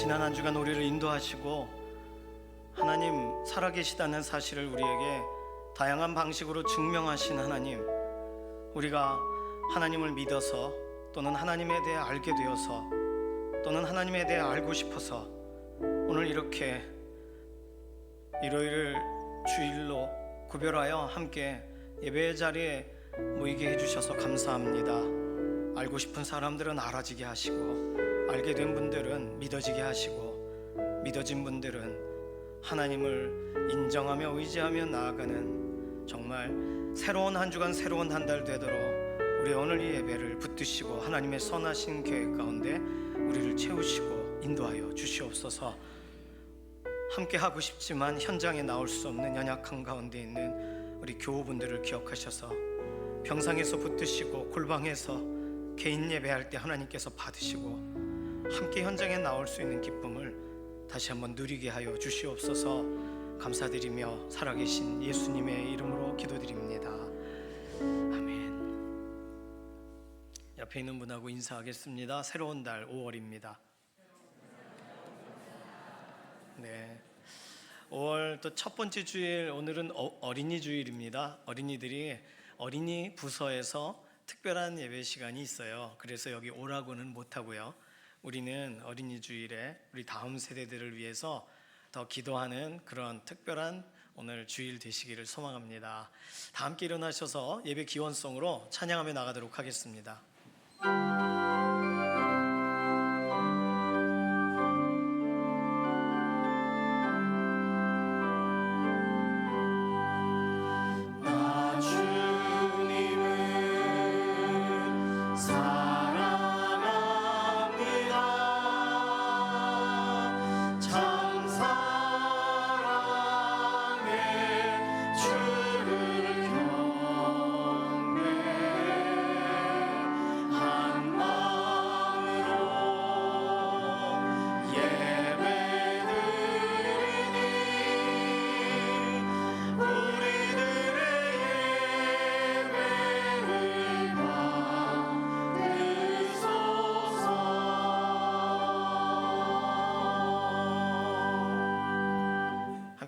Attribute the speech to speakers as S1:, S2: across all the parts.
S1: 지난 한 주간 우리를 인도하시고 하나님 살아계시다는 사실을 우리에게 다양한 방식으로 증명하신 하나님, 우리가 하나님을 믿어서 또는 하나님에 대해 알게 되어서 또는 하나님에 대해 알고 싶어서 오늘 이렇게 일요일을 주일로 구별하여 함께 예배의 자리에 모이게 해주셔서 감사합니다. 알고 싶은 사람들은 알아지게 하시고, 알게 된 분들은 믿어지게 하시고, 믿어진 분들은 하나님을 인정하며 의지하며 나아가는 정말 새로운 한 주간, 새로운 한 달 되도록 우리 오늘 이 예배를 붙드시고 하나님의 선하신 계획 가운데 우리를 채우시고 인도하여 주시옵소서. 함께 하고 싶지만 현장에 나올 수 없는 연약한 가운데 있는 우리 교우분들을 기억하셔서 병상에서 붙드시고 골방에서 개인 예배할 때 하나님께서 받으시고 함께 현장에 나올 수 있는 기쁨을 다시 한번 누리게 하여 주시옵소서. 감사드리며 살아계신 예수님의 이름으로 기도드립니다. 아멘. 옆에 있는 분하고 인사하겠습니다. 새로운 달 5월입니다. 네, 5월 또 첫 번째 주일, 오늘은 어린이 주일입니다. 어린이들이 어린이 부서에서 특별한 예배 시간이 있어요. 그래서 여기 오라고는 못하고요. 우리는 어린이 주일에 우리 다음 세대들을 위해서 더 기도하는 그런 특별한 오늘 주일 되시기를 소망합니다. 다 함께 일어나셔서 예배 기원송으로 찬양하며 나가도록 하겠습니다.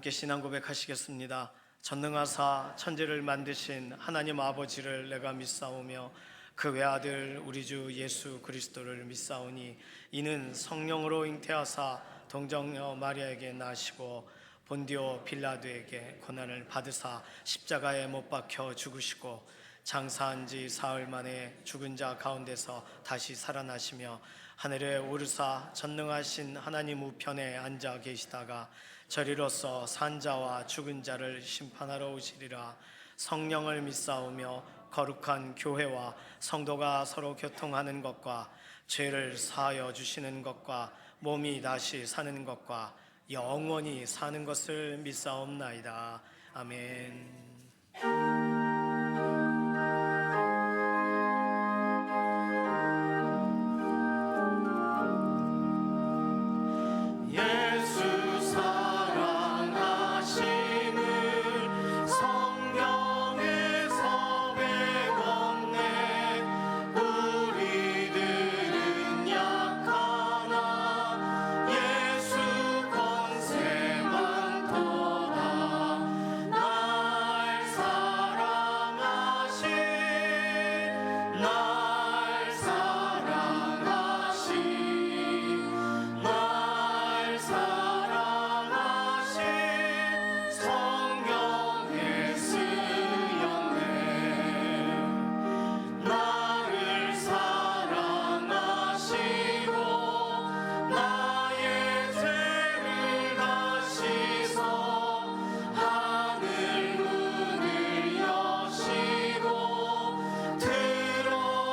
S1: 함께 신앙 고백하시겠습니다. 전능하사 천지를 만드신 하나님 아버지를 내가 믿사오며 그 외아들 우리 주 예수 그리스도를 믿사오니 이는 성령으로 잉태하사 동정녀 마리아에게 나시고 본디오 빌라도에게 고난을 받으사 십자가에 못 박혀 죽으시고 장사한 지 사흘 만에 죽은 자 가운데서 다시 살아나시며 하늘에 오르사 전능하신 하나님 우편에 앉아 계시다가 저리로서 산자와 죽은 자를 심판하러 오시리라. 성령을 믿사오며 거룩한 교회와 성도가 서로 교통하는 것과 죄를 사하여 주시는 것과 몸이 다시 사는 것과 영원히 사는 것을 믿사옵나이다. 아멘.
S2: 하늘 문을 여시고 들어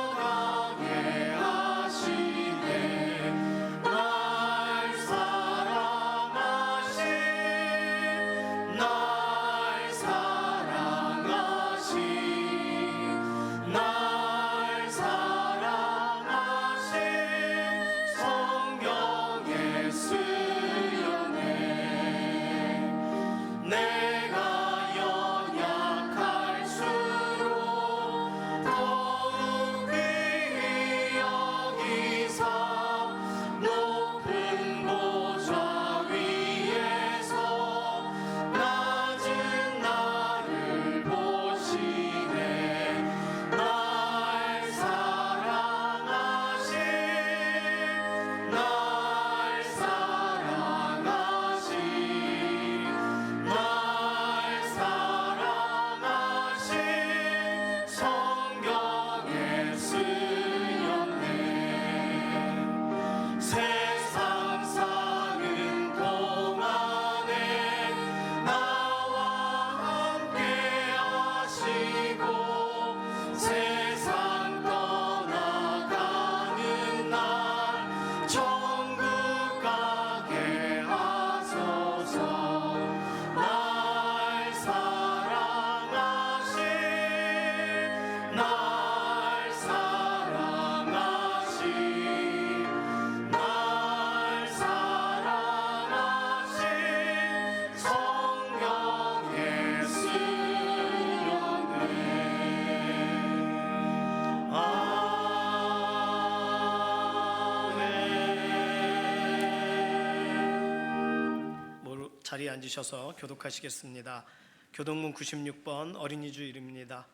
S1: 자리에 앉으셔서 교독하시겠습니다. 교독문 96번 어린이 주일입니다.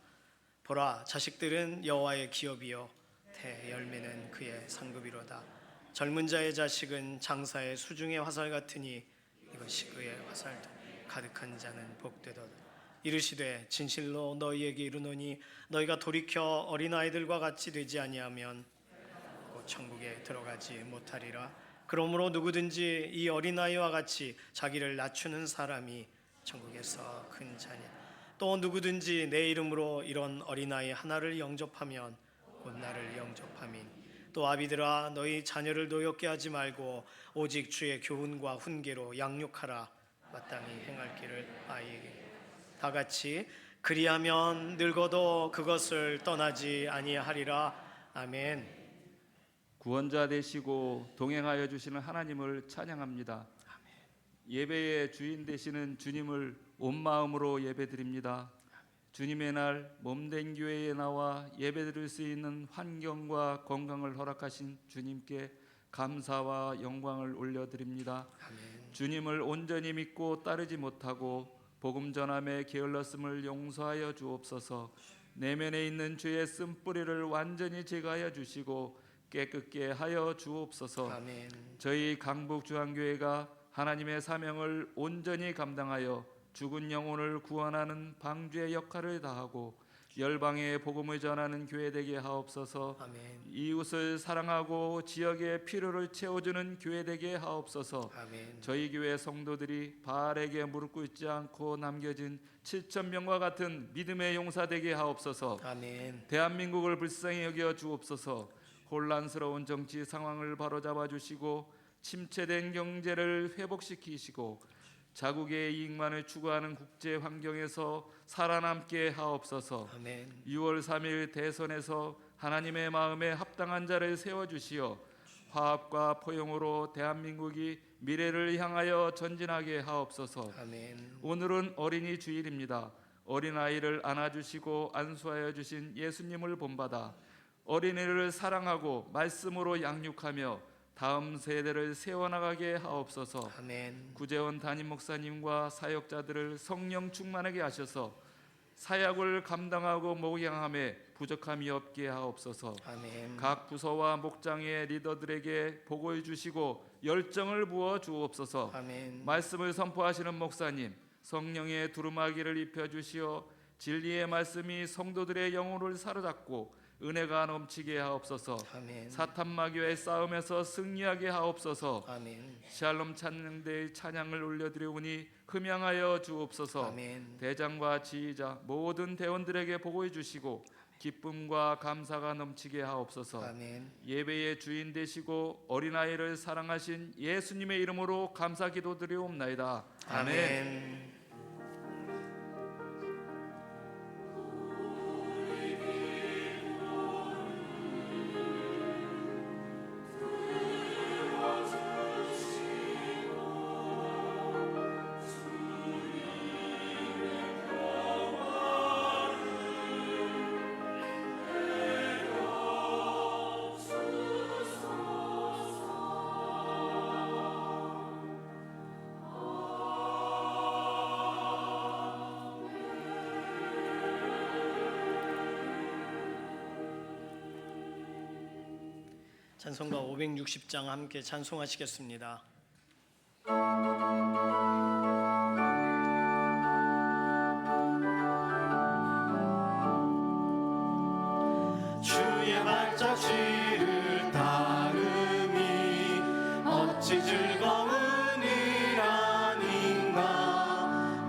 S1: 보라, 자식들은 여호와의 기업이요 대열매는 그의 상급이로다. 젊은 자의 자식은 장사의 수중의 화살 같으니 이것이 그의 화살도 가득한 자는 복되도다. 이르시되 진실로 너희에게 이르노니 너희가 돌이켜 어린아이들과 같이 되지 아니하면 곧 천국에 들어가지 못하리라. 그러므로 누구든지 이 어린아이와 같이 자기를 낮추는 사람이 천국에서 큰 자니, 또 누구든지 내 이름으로 이런 어린아이 하나를 영접하면 곧 나를 영접함인. 또 아비들아, 너희 자녀를 노엽게 하지 말고 오직 주의 교훈과 훈계로 양육하라. 마땅히 행할 길을 아이에게. 다 같이 그리하면 늙어도 그것을 떠나지 아니하리라. 아멘.
S2: 구원자 되시고 동행하여 주시는 하나님을 찬양합니다. 예배의 주인 되시는 주님을 온 마음으로 예배드립니다. 주님의 날 몸된 교회에 나와 예배드릴 수 있는 환경과 건강을 허락하신 주님께 감사와 영광을 올려드립니다.
S1: 아멘.
S2: 주님을 온전히 믿고 따르지 못하고 복음 전함에 게을렀음을 용서하여 주옵소서. 내면에 있는 죄의 쓴뿌리를 완전히 제거하여 주시고 깨끗게 하여 주옵소서.
S1: 아멘.
S2: 저희 강북중앙교회가 하나님의 사명을 온전히 감당하여 죽은 영혼을 구원하는 방주의 역할을 다하고 열방에 복음을 전하는 교회 되게 하옵소서.
S1: 아멘.
S2: 이웃을 사랑하고 지역의 필요를 채워주는 교회 되게 하옵소서.
S1: 아멘.
S2: 저희 교회 성도들이 바알에게 무릎 꿇지 않고 남겨진 7,000명과 같은 믿음의 용사 되게 하옵소서.
S1: 아멘.
S2: 대한민국을 불쌍히 여겨 주옵소서. 혼란스러운 정치 상황을 바로잡아 주시고 침체된 경제를 회복시키시고 자국의 이익만을 추구하는 국제 환경에서 살아남게 하옵소서.
S1: 아멘.
S2: 6월 3일 대선에서 하나님의 마음에 합당한 자를 세워주시어 화합과 포용으로 대한민국이 미래를 향하여 전진하게 하옵소서.
S1: 아멘.
S2: 오늘은 어린이 주일입니다. 어린아이를 안아주시고 안수하여 주신 예수님을 본받아 어린이를 사랑하고 말씀으로 양육하며 다음 세대를 세워나가게 하옵소서.
S1: 아멘.
S2: 구재원 담임 목사님과 사역자들을 성령 충만하게 하셔서 사역을 감당하고 목양함에 부족함이 없게 하옵소서.
S1: 아멘.
S2: 각 부서와 목장의 리더들에게 복을 주시고 열정을 부어 주옵소서.
S1: 아멘.
S2: 말씀을 선포하시는 목사님, 성령의 두루마기를 입혀 주시어 진리의 말씀이 성도들의 영혼을 사로잡고 은혜가 넘치게 하옵소서.
S1: 아멘.
S2: 사탄마귀와의 싸움에서 승리하게 하옵소서.
S1: 아멘.
S2: 샬롬 찬양대의 찬양을 올려드리오니 흠양하여 주옵소서.
S1: 아멘.
S2: 대장과 지휘자 모든 대원들에게 보고해 주시고 기쁨과 감사가 넘치게 하옵소서.
S1: 아멘.
S2: 예배의 주인 되시고 어린아이를 사랑하신 예수님의 이름으로 감사 기도드리옵나이다. 아멘.
S1: 아멘. 찬송가 560장 함께 찬송하시겠습니다. 주의 발자취를 따름이 어찌 즐거운 일 아닌가.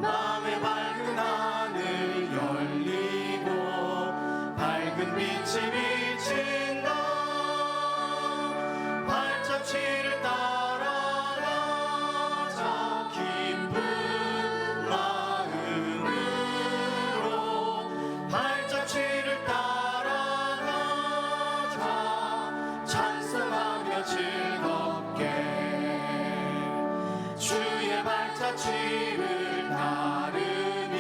S1: 마음의 밝은 하늘 열리고 밝은 빛이 비친다. 발자취를 따라가자 기쁜 마음으로. 발자취를 따라가자 찬송하며 즐겁게. 주의 발자취를 따르니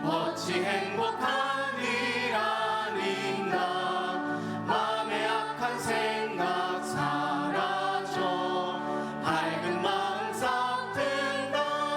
S1: 어찌 행복한 일 아닌가. 마음의 악한 생각 사라져 밝은 마음 싹 든다.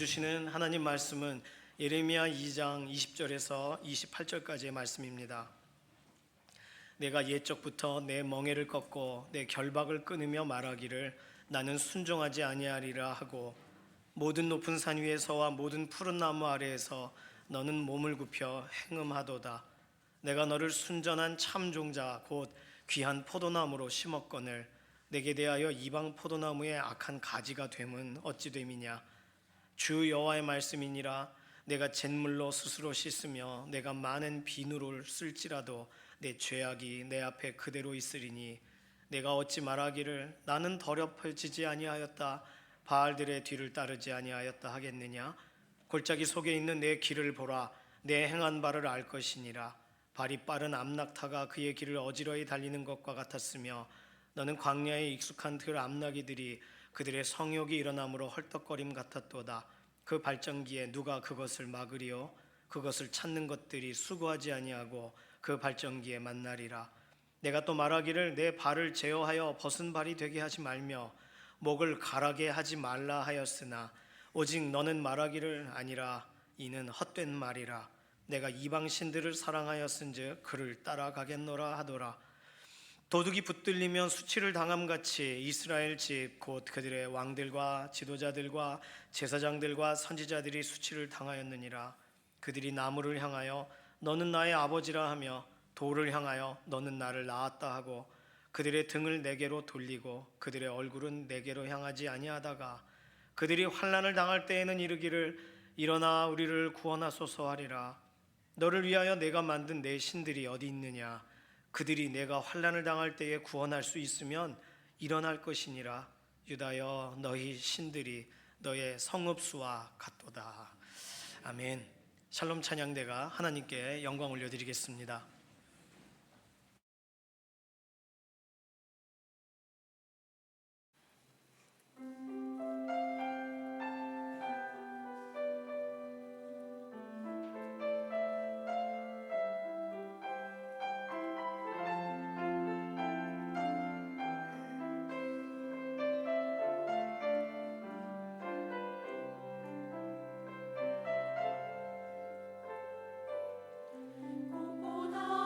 S1: 주시는 하나님 말씀은 예레미야 2장 20절에서 28절까지의 말씀입니다. 내가 옛적부터 내 멍에를 꺾고 내 결박을 끊으며 말하기를 나는 순종하지 아니하리라 하고 모든 높은 산 위에서와 모든 푸른 나무 아래에서 너는 몸을 굽혀 행음하도다. 내가 너를 순전한 참 종자 곧 귀한 포도나무로 심었거늘 내게 대하여 이방 포도나무의 악한 가지가 됨은 어찌 됨이냐. 주 여호와의 말씀이니라. 내가 잿물로 스스로 씻으며 내가 많은 비누를 쓸지라도 내 죄악이 내 앞에 그대로 있으리니 내가 어찌 말하기를 나는 더럽혀지지 아니하였다 바알들의 뒤를 따르지 아니하였다 하겠느냐. 골짜기 속에 있는 내 길을 보라. 내 행한 바를 알 것이니라. 발이 빠른 암낙타가 그의 길을 어지러이 달리는 것과 같았으며 너는 광야에 익숙한 들 암나기들이 그들의 성욕이 일어남으로 헐떡거림 같았도다. 그 발전기에 누가 그것을 막으리요. 그것을 찾는 것들이 수고하지 아니하고 그 발전기에 만나리라. 내가 또 말하기를 내 발을 제어하여 벗은 발이 되게 하지 말며 목을 가라게 하지 말라 하였으나 오직 너는 말하기를 아니라 이는 헛된 말이라. 내가 이방 신들을 사랑하였은즉 그를 따라가겠노라 하더라. 도둑이 붙들리면 수치를 당함같이 이스라엘 집 곧 그들의 왕들과 지도자들과 제사장들과 선지자들이 수치를 당하였느니라. 그들이 나무를 향하여 너는 나의 아버지라 하며 돌을 향하여 너는 나를 낳았다 하고 그들의 등을 내게로 돌리고 그들의 얼굴은 내게로 향하지 아니하다가 그들이 환난을 당할 때에는 이르기를 일어나 우리를 구원하소서 하리라. 너를 위하여 내가 만든 내 신들이 어디 있느냐. 그들이 내가 환난을 당할 때에 구원할 수 있으면 일어날 것이니라. 유다여 너희 신들이 너의 성읍수와 같도다. 아멘. 샬롬 찬양대가 하나님께 영광 올려드리겠습니다.
S3: 꽃보다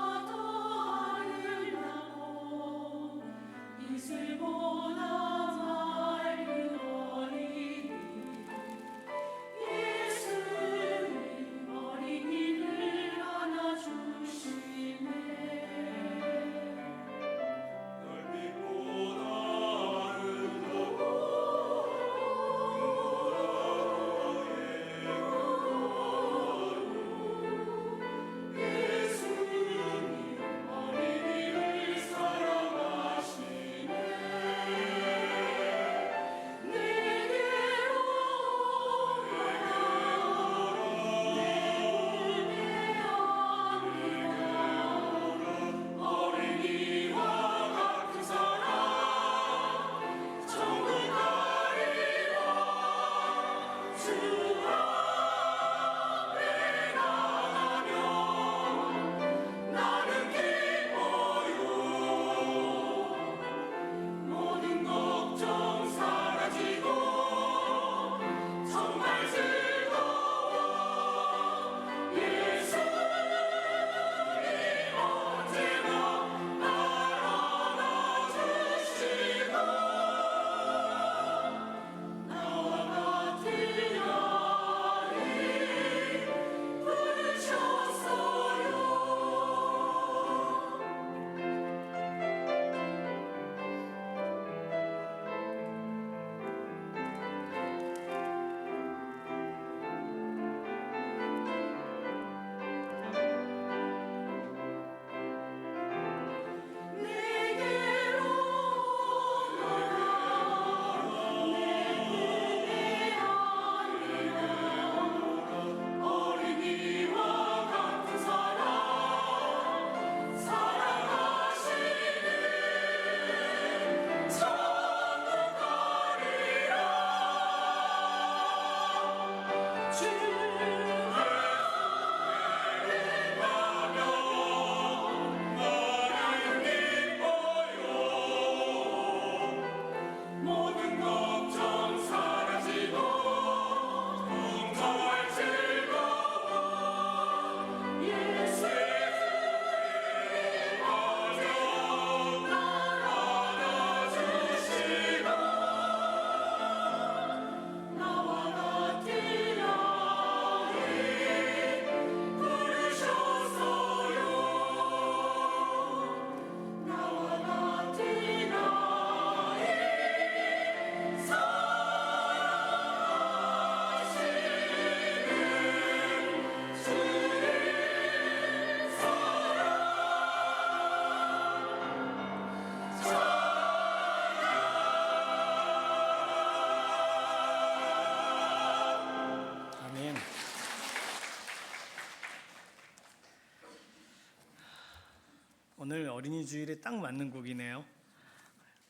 S1: 오늘 어린이 주일에 딱 맞는 곡이네요.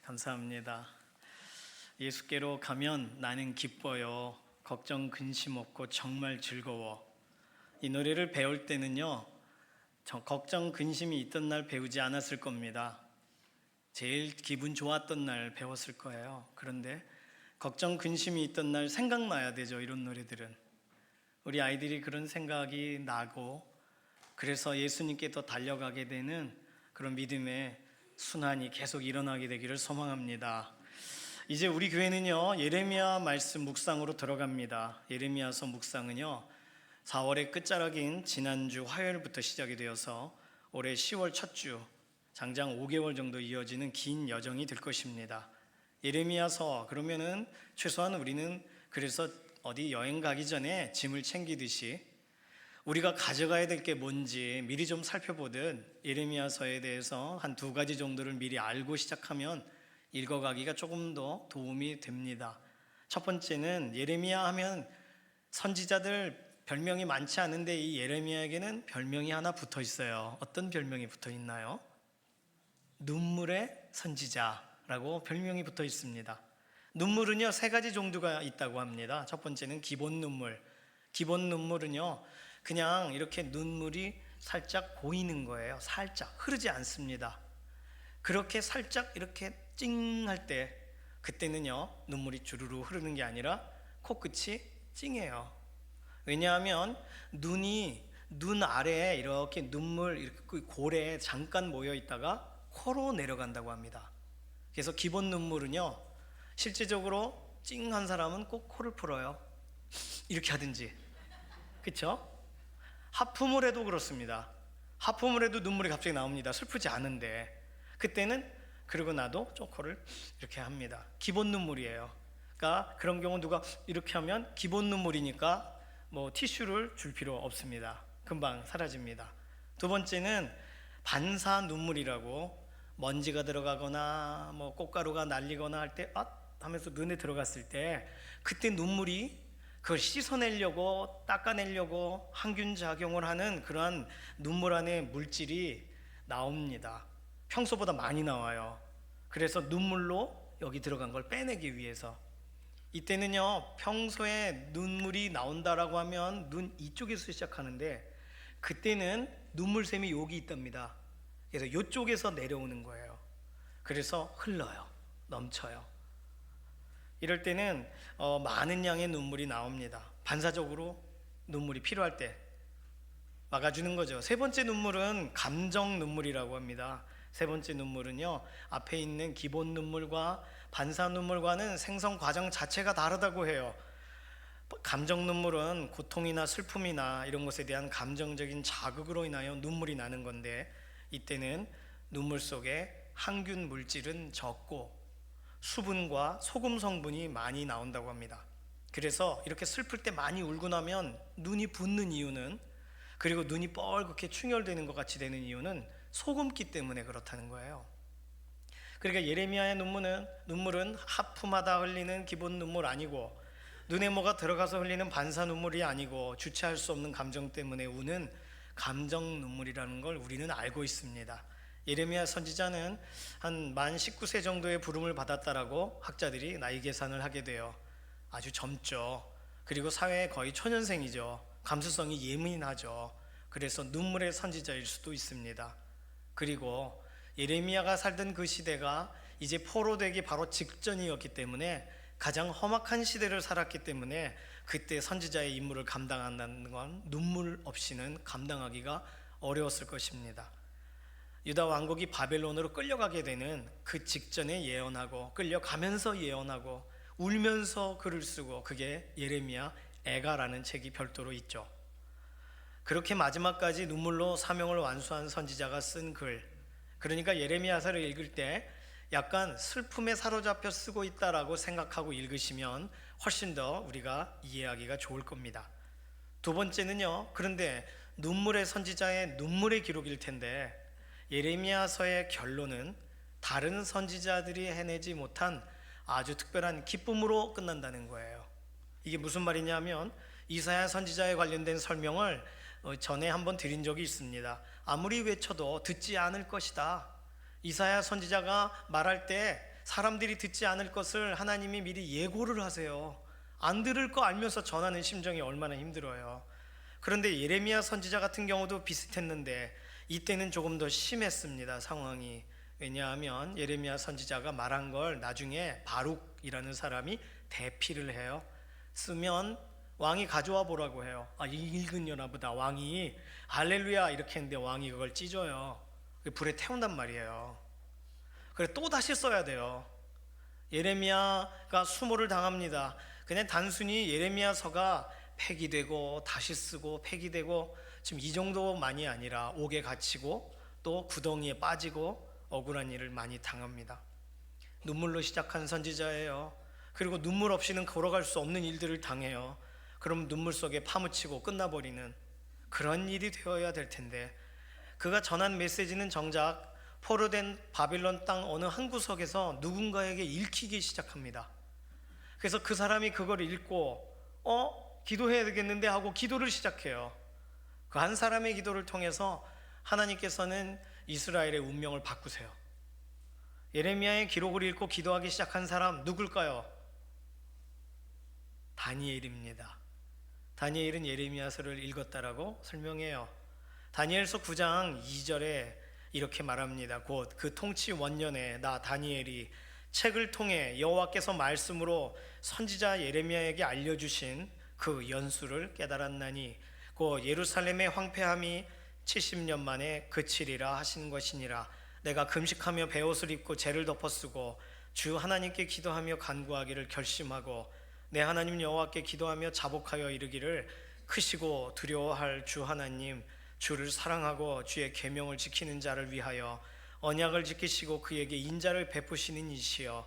S1: 감사합니다. 예수께로 가면 나는 기뻐요. 걱정 근심 없고 정말 즐거워. 이 노래를 배울 때는요, 걱정 근심이 있던 날 배우지 않았을 겁니다. 제일 기분 좋았던 날 배웠을 거예요. 그런데 걱정 근심이 있던 날 생각나야 되죠. 이런 노래들은 우리 아이들이 그런 생각이 나고, 그래서 예수님께 더 달려가게 되는 그런 믿음의 순환이 계속 일어나게 되기를 소망합니다. 이제 우리 교회는요, 예레미야 말씀 묵상으로 들어갑니다. 예레미야서 묵상은요, 4월의 끝자락인 지난주 화요일부터 시작이 되어서 올해 10월 첫 주, 장장 5개월 정도 이어지는 긴 여정이 될 것입니다. 예레미야서 그러면은 최소한 우리는 그래서 어디 여행 가기 전에 짐을 챙기듯이 우리가 가져가야 될 게 뭔지 미리 좀 살펴보듯 예레미야서에 대해서 한 2가지 정도를 미리 알고 시작하면 읽어가기가 조금 더 도움이 됩니다. 첫 번째는 예레미야 하면 선지자들 별명이 많지 않은데 이 예레미야에게는 별명이 하나 붙어 있어요. 어떤 별명이 붙어 있나요? 눈물의 선지자라고 별명이 붙어 있습니다. 눈물은요 3가지 정도가 있다고 합니다. 첫 번째는 기본 눈물. 기본 눈물은요 그냥 이렇게 눈물이 살짝 보이는 거예요. 살짝 흐르지 않습니다. 그렇게 살짝 이렇게 찡할 때, 그때는요 눈물이 주르르 흐르는 게 아니라 코끝이 찡해요. 왜냐하면 눈 아래에 이렇게 눈물 이렇게 고래에 잠깐 모여 있다가 코로 내려간다고 합니다. 그래서 기본 눈물은요 실제적으로 찡한 사람은 꼭 코를 풀어요. 이렇게 하든지. 그렇죠? 하품을 해도 그렇습니다. 하품을 해도 눈물이 갑자기 나옵니다. 슬프지 않은데. 그때는 그러고 나도 좀 코를 이렇게 합니다. 기본 눈물이에요. 그러니까 그런 경우 누가 이렇게 하면 기본 눈물이니까 뭐 티슈를 줄 필요 없습니다. 금방 사라집니다. 두 번째는 반사 눈물이라고, 먼지가 들어가거나 뭐 꽃가루가 날리거나 할 때 하면서 눈에 들어갔을 때 그때 눈물이 그걸 씻어내려고 닦아내려고 항균 작용을 하는 그러한 눈물 안에 물질이 나옵니다. 평소보다 많이 나와요. 그래서 눈물로 여기 들어간 걸 빼내기 위해서. 이때는요 평소에 눈물이 나온다라고 하면 눈 이쪽에서 시작하는데 그때는 눈물샘이 여기 있답니다. 그래서 이쪽에서 내려오는 거예요. 그래서 흘러요. 넘쳐요. 이럴 때는 많은 양의 눈물이 나옵니다. 반사적으로 눈물이 필요할 때 막아주는 거죠. 세 번째 눈물은 감정 눈물이라고 합니다. 세 번째 눈물은요 앞에 있는 기본 눈물과 반사 눈물과는 생성 과정 자체가 다르다고 해요. 감정 눈물은 고통이나 슬픔이나 이런 것에 대한 감정적인 자극으로 인하여 눈물이 나는 건데, 이때는 눈물 속에 항균 물질은 적고 수분과 소금 성분이 많이 나온다고 합니다. 그래서 이렇게 슬플 때 많이 울고 나면 눈이 붓는 이유는, 그리고 눈이 뻘겋게 충혈되는 것 같이 되는 이유는 소금기 때문에 그렇다는 거예요. 그러니까 예레미야의 눈물은 하품하다 흘리는 기본 눈물 아니고, 눈에 뭐가 들어가서 흘리는 반사 눈물이 아니고, 주체할 수 없는 감정 때문에 우는 감정 눈물이라는 걸 우리는 알고 있습니다. 예레미야 선지자는 한 만 19세 정도의 부름을 받았다라고 학자들이 나이 계산을 하게 돼요. 아주 젊죠. 그리고 사회에 거의 초년생이죠. 감수성이 예민하죠. 그래서 눈물의 선지자일 수도 있습니다. 그리고 예레미야가 살던 그 시대가 이제 포로되기 바로 직전이었기 때문에, 가장 험악한 시대를 살았기 때문에 그때 선지자의 임무를 감당한다는 건 눈물 없이는 감당하기가 어려웠을 것입니다. 유다 왕국이 바벨론으로 끌려가게 되는 그 직전에 예언하고, 끌려가면서 예언하고, 울면서 글을 쓰고, 그게 예레미야 애가라는 책이 별도로 있죠. 그렇게 마지막까지 눈물로 사명을 완수한 선지자가 쓴 글, 그러니까 예레미야서를 읽을 때 약간 슬픔에 사로잡혀 쓰고 있다라고 생각하고 읽으시면 훨씬 더 우리가 이해하기가 좋을 겁니다. 두 번째는요, 그런데 눈물의 선지자의 눈물의 기록일 텐데, 예레미야서의 결론은 다른 선지자들이 해내지 못한 아주 특별한 기쁨으로 끝난다는 거예요. 이게 무슨 말이냐면, 이사야 선지자에 관련된 설명을 전에 한번 드린 적이 있습니다. 아무리 외쳐도 듣지 않을 것이다. 이사야 선지자가 말할 때 사람들이 듣지 않을 것을 하나님이 미리 예고를 하세요. 안 들을 거 알면서 전하는 심정이 얼마나 힘들어요. 그런데 예레미야 선지자 같은 경우도 비슷했는데 이때는 조금 더 심했습니다, 상황이. 왜냐하면 예레미야 선지자가 말한 걸 나중에 바룩이라는 사람이 대피를 해요. 쓰면 왕이 가져와 보라고 해요. 읽으려나 보다. 왕이 할렐루야 이렇게 했는데 왕이 그걸 찢어요. 불에 태운단 말이에요. 그래 또 다시 써야 돼요. 예레미야가 수모를 당합니다. 그냥 단순히 예레미야서가 폐기되고 다시 쓰고 폐기되고 지금 이 정도만이 아니라 옥에 갇히고 또 구덩이에 빠지고 억울한 일을 많이 당합니다. 눈물로 시작한 선지자예요. 그리고 눈물 없이는 걸어갈 수 없는 일들을 당해요. 그럼 눈물 속에 파묻히고 끝나버리는 그런 일이 되어야 될 텐데 그가 전한 메시지는 정작 포로된 바빌론 땅 어느 한 구석에서 누군가에게 읽히기 시작합니다. 그래서 그 사람이 그걸 읽고 기도해야 되겠는데 하고 기도를 시작해요. 그 한 사람의 기도를 통해서 하나님께서는 이스라엘의 운명을 바꾸세요. 예레미야의 기록을 읽고 기도하기 시작한 사람 누굴까요? 다니엘입니다. 다니엘은 예레미야서를 읽었다라고 설명해요. 다니엘서 9장 2절에 이렇게 말합니다. 곧 그 통치 원년에 나 다니엘이 책을 통해 여호와께서 말씀으로 선지자 예레미야에게 알려주신 그 연수를 깨달았나니 곧 예루살렘의 황폐함이 70년 만에 그치리라 하신 것이니라. 내가 금식하며 베옷을 입고 죄를 덮어쓰고 주 하나님께 기도하며 간구하기를 결심하고 내 하나님 여호와께 기도하며 자복하여 이르기를 크시고 두려워할 주 하나님 주를 사랑하고 주의 계명을 지키는 자를 위하여 언약을 지키시고 그에게 인자를 베푸시는 이시여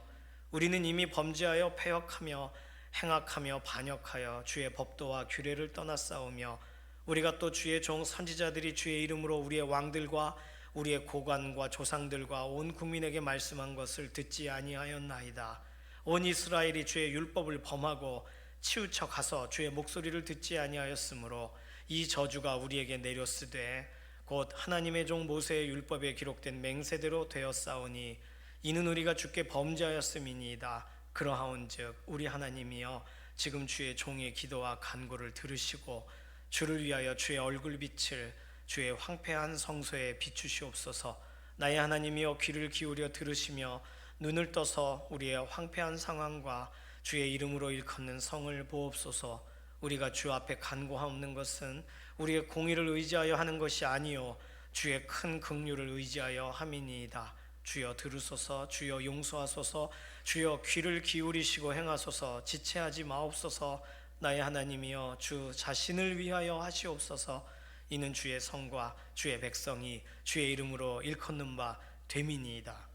S1: 우리는 이미 범죄하여 패역하며 행악하며 반역하여 주의 법도와 규례를 떠나싸우며 우리가 또 주의 종 선지자들이 주의 이름으로 우리의 왕들과 우리의 고관과 조상들과 온 국민에게 말씀한 것을 듣지 아니하였나이다. 온 이스라엘이 주의 율법을 범하고 치우쳐 가서 주의 목소리를 듣지 아니하였으므로 이 저주가 우리에게 내렸으되 곧 하나님의 종 모세의 율법에 기록된 맹세대로 되었사오니 이는 우리가 주께 범죄하였음이니이다. 그러하온즉 우리 하나님이여 지금 주의 종의 기도와 간구를 들으시고 주를 위하여 주의 얼굴빛을 주의 황폐한 성소에 비추시옵소서. 나의 하나님이여 귀를 기울여 들으시며 눈을 떠서 우리의 황폐한 상황과 주의 이름으로 일컫는 성을 보옵소서. 우리가 주 앞에 간구하옵는 것은 우리의 공의를 의지하여 하는 것이 아니요 주의 큰 긍휼을 의지하여 함이니이다. 주여 들으소서. 주여 용서하소서. 주여 귀를 기울이시고 행하소서. 지체하지 마옵소서. 나의 하나님이여 주 자신을 위하여 하시옵소서. 이는 주의 성과 주의 백성이 주의 이름으로 일컫는 바 됨이니이다.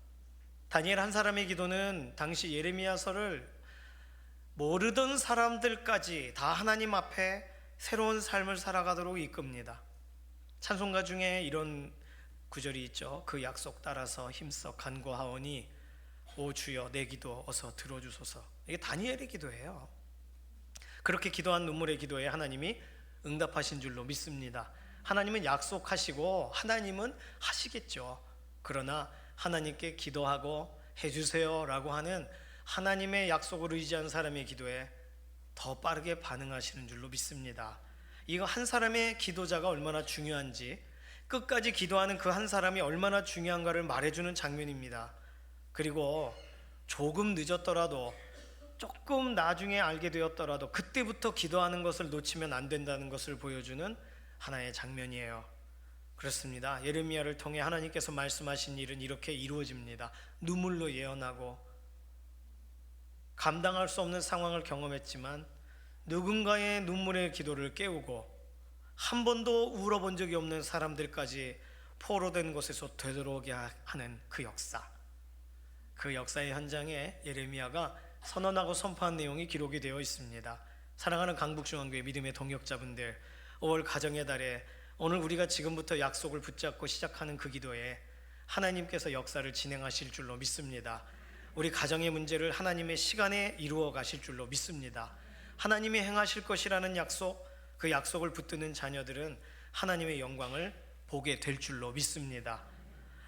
S1: 다니엘 한 사람의 기도는 당시 예레미야서를 모르던 사람들까지 다 하나님 앞에 새로운 삶을 살아가도록 이끕니다. 찬송가 중에 이런 구절이 있죠. 그 약속 따라서 힘써 간구하오니 오 주여 내 기도 어서 들어주소서. 이게 다니엘의 기도예요. 그렇게 기도한 눈물의 기도에 하나님이 응답하신 줄로 믿습니다. 하나님은 약속하시고 하나님은 하시겠죠. 그러나 하나님께 기도하고 해주세요 라고 하는 하나님의 약속을 의지한 사람의 기도에 더 빠르게 반응하시는 줄로 믿습니다. 이거 한 사람의 기도자가 얼마나 중요한지, 끝까지 기도하는 그 한 사람이 얼마나 중요한가를 말해주는 장면입니다. 그리고 조금 늦었더라도, 조금 나중에 알게 되었더라도 그때부터 기도하는 것을 놓치면 안 된다는 것을 보여주는 하나의 장면이에요. 그렇습니다. 예레미야를 통해 하나님께서 말씀하신 일은 이렇게 이루어집니다. 눈물로 예언하고 감당할 수 없는 상황을 경험했지만 누군가의 눈물의 기도를 깨우고 한 번도 울어본 적이 없는 사람들까지 포로된 곳에서 되돌아오게 하는 그 역사, 그 역사의 현장에 예레미야가 선언하고 선포한 내용이 기록이 되어 있습니다. 사랑하는 강북중앙교회 믿음의 동역자분들, 5월 가정의 달에 오늘 우리가 지금부터 약속을 붙잡고 시작하는 그 기도에 하나님께서 역사를 진행하실 줄로 믿습니다. 우리 가정의 문제를 하나님의 시간에 이루어 가실 줄로 믿습니다. 하나님이 행하실 것이라는 약속, 그 약속을 붙드는 자녀들은 하나님의 영광을 보게 될 줄로 믿습니다.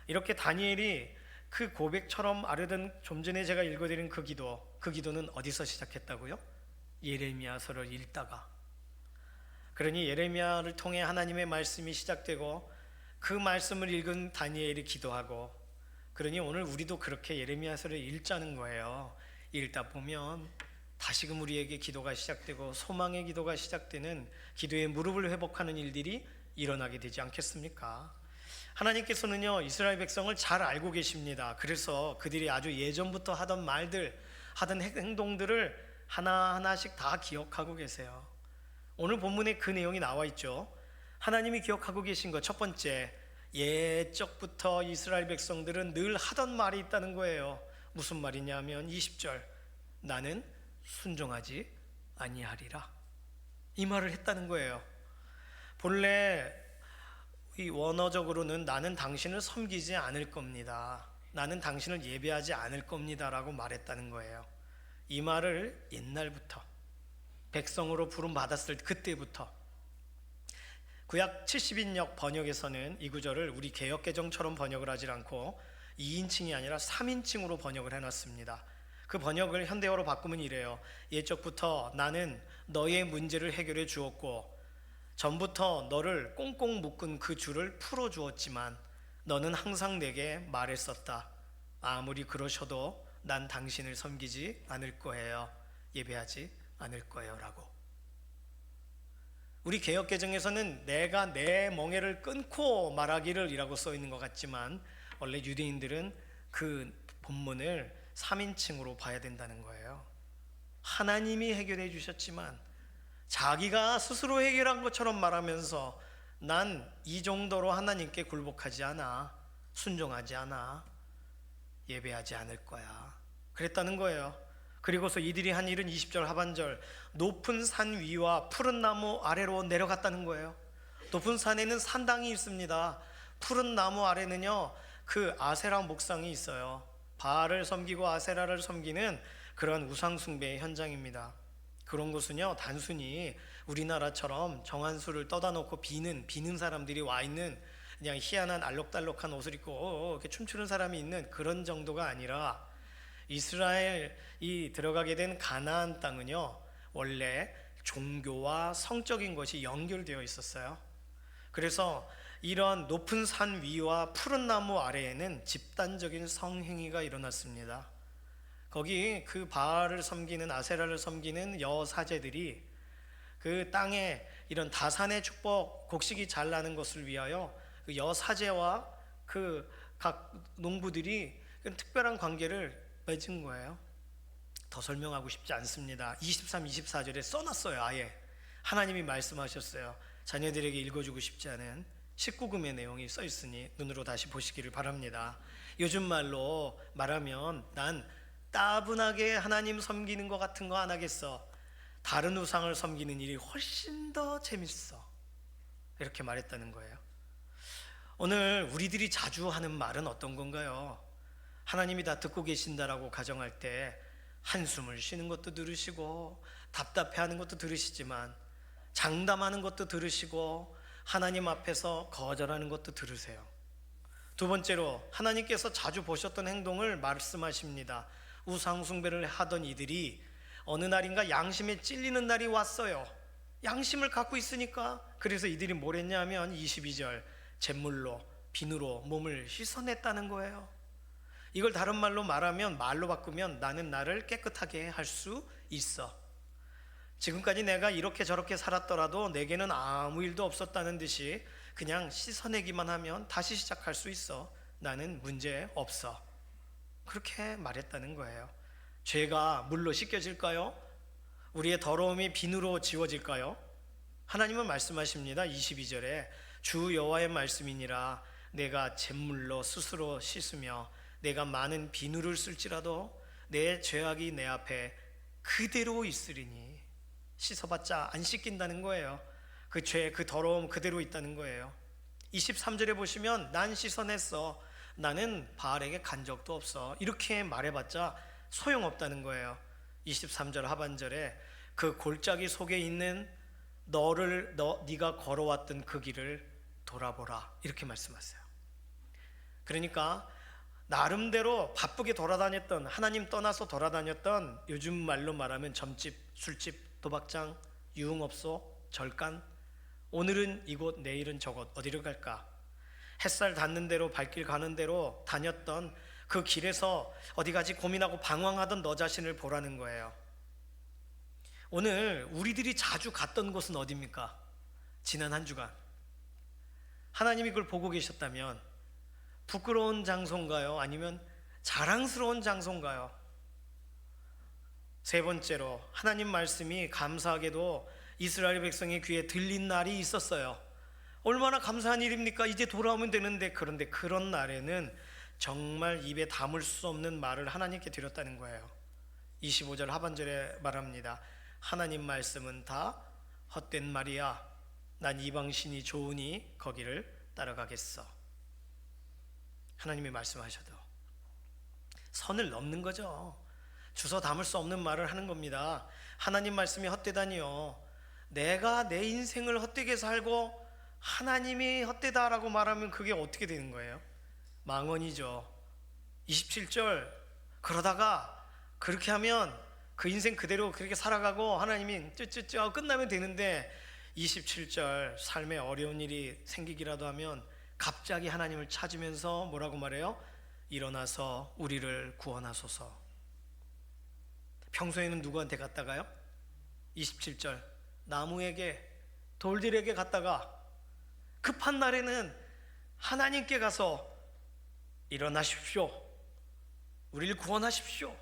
S1: 이렇게 다니엘이 그 고백처럼 아뢰던 좀 전에 제가 읽어드린 그 기도는 어디서 시작했다고요? 예레미야서를 읽다가. 그러니 예레미야를 통해 하나님의 말씀이 시작되고 그 말씀을 읽은 다니엘이 기도하고, 그러니 오늘 우리도 그렇게 예레미야서를 읽자는 거예요. 읽다 보면 다시금 우리에게 기도가 시작되고 소망의 기도가 시작되는, 기도의 무릎을 회복하는 일들이 일어나게 되지 않겠습니까? 하나님께서는요, 이스라엘 백성을 잘 알고 계십니다. 그래서 그들이 아주 예전부터 하던 말들, 하던 행동들을 하나하나씩 다 기억하고 계세요. 오늘 본문에 그 내용이 나와 있죠. 하나님이 기억하고 계신 것, 첫 번째, 옛적부터 이스라엘 백성들은 늘 하던 말이 있다는 거예요. 무슨 말이냐면 20절, 나는 순종하지 아니하리라. 이 말을 했다는 거예요. 본래 이 원어적으로는 나는 당신을 섬기지 않을 겁니다, 나는 당신을 예배하지 않을 겁니다 라고 말했다는 거예요. 이 말을 옛날부터 백성으로 부름받았을 그때부터, 구약 70인역 번역에서는 이 구절을 우리 개역개정처럼 번역을 하지 않고 2인칭이 아니라 3인칭으로 번역을 해놨습니다. 그 번역을 현대어로 바꾸면 이래요. 옛적부터 나는 너의 문제를 해결해 주었고 전부터 너를 꽁꽁 묶은 그 줄을 풀어주었지만 너는 항상 내게 말했었다. 아무리 그러셔도 난 당신을 섬기지 않을 거예요, 예배하지 않을 거예요 라고. 우리 개역개정에서는 내가 내 멍에를 끊고 말하기를 이라고 써 있는 것 같지만 원래 유대인들은 그 본문을 3인칭으로 봐야 된다는 거예요. 하나님이 해결해 주셨지만 자기가 스스로 해결한 것처럼 말하면서 난 이 정도로 하나님께 굴복하지 않아, 순종하지 않아, 예배하지 않을 거야, 그랬다는 거예요. 그리고서 이들이 한 일은 20절 하반절, 높은 산 위와 푸른 나무 아래로 내려갔다는 거예요. 높은 산에는 산당이 있습니다. 푸른 나무 아래는요, 그 아세라 목상이 있어요. 바알을 섬기고 아세라를 섬기는 그런 우상 숭배의 현장입니다. 그런 곳은요, 단순히 우리나라처럼 정한수를 떠다 놓고 비는 사람들이 와 있는, 그냥 희한한 알록달록한 옷을 입고 이렇게 춤추는 사람이 있는 그런 정도가 아니라, 이스라엘이 들어가게 된 가나안 땅은요, 원래 종교와 성적인 것이 연결되어 있었어요. 그래서 이런 높은 산 위와 푸른 나무 아래에는 집단적인 성행위가 일어났습니다. 거기 그 바알을 섬기는, 아세라를 섬기는 여사제들이 그 땅에 이런 다산의 축복, 곡식이 잘 나는 것을 위하여 그 여사제와 그 각 농부들이 특별한 관계를 맺은 거예요. 더 설명하고 싶지 않습니다. 23, 24절에 써놨어요. 아예 하나님이 말씀하셨어요. 자녀들에게 읽어주고 싶지 않은 19금의 내용이 써 있으니 눈으로 다시 보시기를 바랍니다. 요즘 말로 말하면 난 따분하게 하나님 섬기는 것 같은 거 안 하겠어, 다른 우상을 섬기는 일이 훨씬 더 재밌어, 이렇게 말했다는 거예요. 오늘 우리들이 자주 하는 말은 어떤 건가요? 하나님이 다 듣고 계신다라고 가정할 때 한숨을 쉬는 것도 들으시고 답답해하는 것도 들으시지만 장담하는 것도 들으시고 하나님 앞에서 거절하는 것도 들으세요. 두 번째로, 하나님께서 자주 보셨던 행동을 말씀하십니다. 우상 숭배를 하던 이들이 어느 날인가 양심에 찔리는 날이 왔어요. 양심을 갖고 있으니까. 그래서 이들이 뭘 했냐면 22절, 잿물로 비누로 몸을 씻어냈다는 거예요. 이걸 다른 말로 말하면, 말로 바꾸면 나는 나를 깨끗하게 할 수 있어. 지금까지 내가 이렇게 저렇게 살았더라도 내게는 아무 일도 없었다는 듯이 그냥 씻어내기만 하면 다시 시작할 수 있어. 나는 문제 없어. 그렇게 말했다는 거예요. 죄가 물로 씻겨질까요? 우리의 더러움이 비누로 지워질까요? 하나님은 말씀하십니다. 22절에 주 여호와의 말씀이니라, 내가 잿물로 스스로 씻으며 내가 많은 비누를 쓸지라도 내 죄악이 내 앞에 그대로 있으리니. 씻어봤자 안 씻긴다는 거예요. 그 죄, 그 더러움 그대로 있다는 거예요. 23절에 보시면 난 씻어냈어, 나는 바알에게 간 적도 없어, 이렇게 말해봤자 소용없다는 거예요. 23절 하반절에 그 골짜기 속에 있는 네가 걸어왔던 그 길을 돌아보라, 이렇게 말씀하세요. 그러니까 나름대로 바쁘게 돌아다녔던, 하나님 떠나서 돌아다녔던, 요즘 말로 말하면 점집, 술집, 도박장, 유흥업소, 절간, 오늘은 이곳, 내일은 저곳, 어디로 갈까? 햇살 닿는 대로, 발길 가는 대로 다녔던 그 길에서 어디 가지 고민하고 방황하던 너 자신을 보라는 거예요. 오늘 우리들이 자주 갔던 곳은 어디입니까? 지난 한 주간 하나님이 그걸 보고 계셨다면 부끄러운 장소인가요? 아니면 자랑스러운 장소인가요? 세 번째로, 하나님 말씀이 감사하게도 이스라엘 백성의 귀에 들린 날이 있었어요. 얼마나 감사한 일입니까? 이제 돌아오면 되는데. 그런데 그런 날에는 정말 입에 담을 수 없는 말을 하나님께 드렸다는 거예요. 25절 하반절에 말합니다. 하나님 말씀은 다 헛된 말이야. 난 이방신이 좋으니 거기를 따라가겠어. 하나님이 말씀하셔도 선을 넘는 거죠. 주워 담을 수 없는 말을 하는 겁니다. 하나님 말씀이 헛되다니요. 내가 내 인생을 헛되게 살고 하나님이 헛되다라고 말하면 그게 어떻게 되는 거예요? 망언이죠. 27절, 그러다가 그렇게 하면 그 인생 그대로 그렇게 살아가고 하나님이 쯔쯔쯔 하고 끝나면 되는데, 27절, 삶에 어려운 일이 생기기라도 하면 갑자기 하나님을 찾으면서 뭐라고 말해요? 일어나서 우리를 구원하소서. 평소에는 누구한테 갔다가요? 27절, 나무에게, 돌들에게 갔다가 급한 날에는 하나님께 가서 일어나십시오, 우리를 구원하십시오.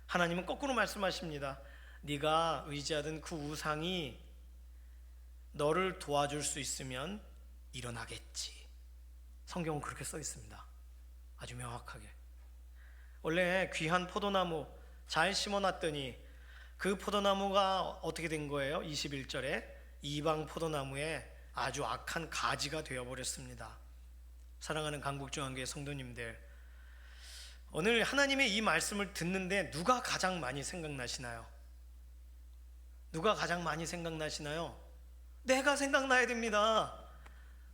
S1: 하나님은 거꾸로 말씀하십니다. 네가 의지하던 그 우상이 너를 도와줄 수 있으면 일어나겠지. 성경은 그렇게 써 있습니다. 아주 명확하게. 원래 귀한 포도나무 잘 심어놨더니 그 포도나무가 어떻게 된 거예요? 21절에 이방 포도나무에 아주 악한 가지가 되어버렸습니다. 사랑하는 강북중앙교회 성도님들, 오늘 하나님의 이 말씀을 듣는데 누가 가장 많이 생각나시나요? 누가 가장 많이 생각나시나요? 내가 생각나야 됩니다.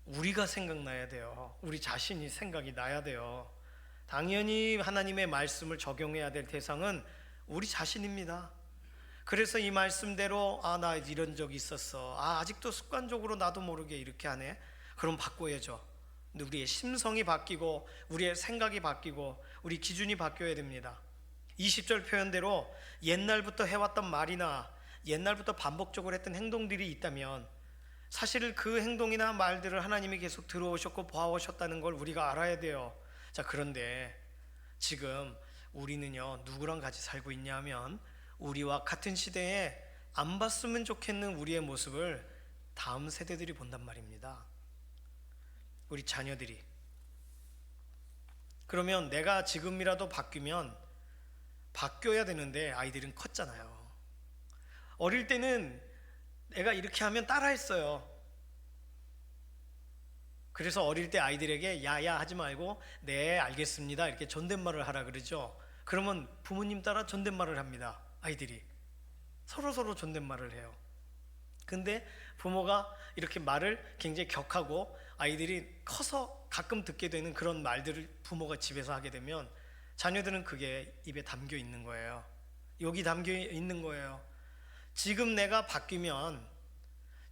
S1: 우리가 생각나야 돼요. 우리 자신이 생각이 나야 돼요. 당연히 하나님의 말씀을 적용해야 될 대상은 우리 자신입니다. 그래서 이 말씀대로 나 이런 적이 있었어, 아직도 습관적으로 나도 모르게 이렇게 하네, 그럼 바꿔야죠. 우리의 심성이 바뀌고 우리의 생각이 바뀌고 우리 기준이 바뀌어야 됩니다. 20절 표현대로 옛날부터 해왔던 말이나 옛날부터 반복적으로 했던 행동들이 있다면 사실 그 행동이나 말들을 하나님이 계속 들어오셨고 보아오셨다는 걸 우리가 알아야 돼요. 자, 그런데 지금 우리는요, 누구랑 같이 살고 있냐 하면 우리와 같은 시대에 안 봤으면 좋겠는 우리의 모습을 다음 세대들이 본단 말입니다. 우리 자녀들이. 그러면 내가 지금이라도 바뀌면 바뀌어야 되는데 아이들은 컸잖아요. 어릴 때는 내가 이렇게 하면 따라했어요. 그래서 어릴 때 아이들에게 야야 하지 말고 네 알겠습니다 이렇게 존댓말을 하라 그러죠. 그러면 부모님 따라 존댓말을 합니다. 아이들이 서로 존댓말을 해요. 근데 부모가 이렇게 말을 굉장히 격하고 아이들이 커서 가끔 듣게 되는 그런 말들을 부모가 집에서 하게 되면 자녀들은 그게 입에 담겨 있는 거예요. 여기 담겨 있는 거예요. 지금 내가 바뀌면,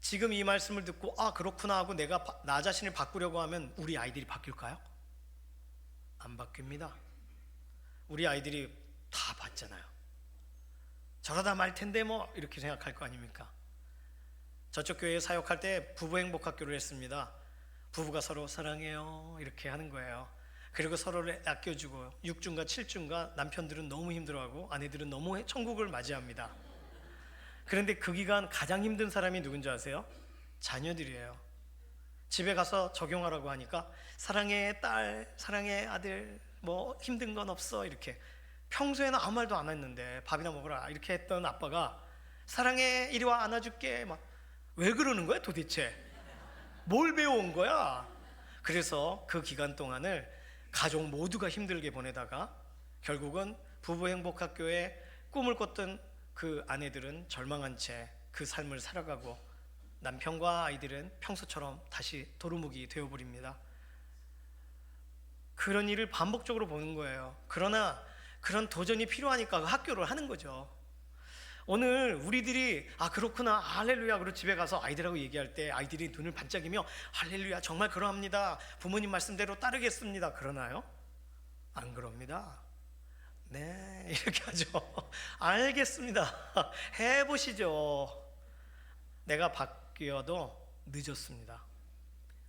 S1: 지금 이 말씀을 듣고 그렇구나 하고 내가 나 자신을 바꾸려고 하면 우리 아이들이 바뀔까요? 안 바뀝니다. 우리 아이들이 다 봤잖아요. 저러다 말 텐데 뭐 이렇게 생각할 거 아닙니까? 저쪽 교회에 사역할 때 부부 행복학교를 했습니다. 부부가 서로 사랑해요 이렇게 하는 거예요. 그리고 서로를 아껴주고 6주인가 7주인가 남편들은 너무 힘들어하고 아내들은 너무 천국을 맞이합니다. 그런데 그 기간 가장 힘든 사람이 누군지 아세요? 자녀들이에요. 집에 가서 적용하라고 하니까 사랑해 딸, 사랑해 아들, 뭐 힘든 건 없어 이렇게. 평소에는 아무 말도 안 했는데 밥이나 먹으라 이렇게 했던 아빠가 사랑해 이리 와 안아줄게 막. 왜 그러는 거야 도대체? 뭘 배워온 거야? 그래서 그 기간 동안을 가족 모두가 힘들게 보내다가 결국은 부부 행복학교에 꿈을 꿨던 그 아내들은 절망한 채 그 삶을 살아가고 남편과 아이들은 평소처럼 다시 도루묵이 되어버립니다. 그런 일을 반복적으로 보는 거예요. 그러나 그런 도전이 필요하니까 학교를 하는 거죠. 오늘 우리들이 그렇구나, 할렐루야, 그리고 집에 가서 아이들하고 얘기할 때 아이들이 눈을 반짝이며 할렐루야, 정말 그러합니다, 부모님 말씀대로 따르겠습니다, 그러나요? 안 그럽니다. 네, 이렇게 하죠. 알겠습니다, 해보시죠. 내가 바뀌어도 늦었습니다.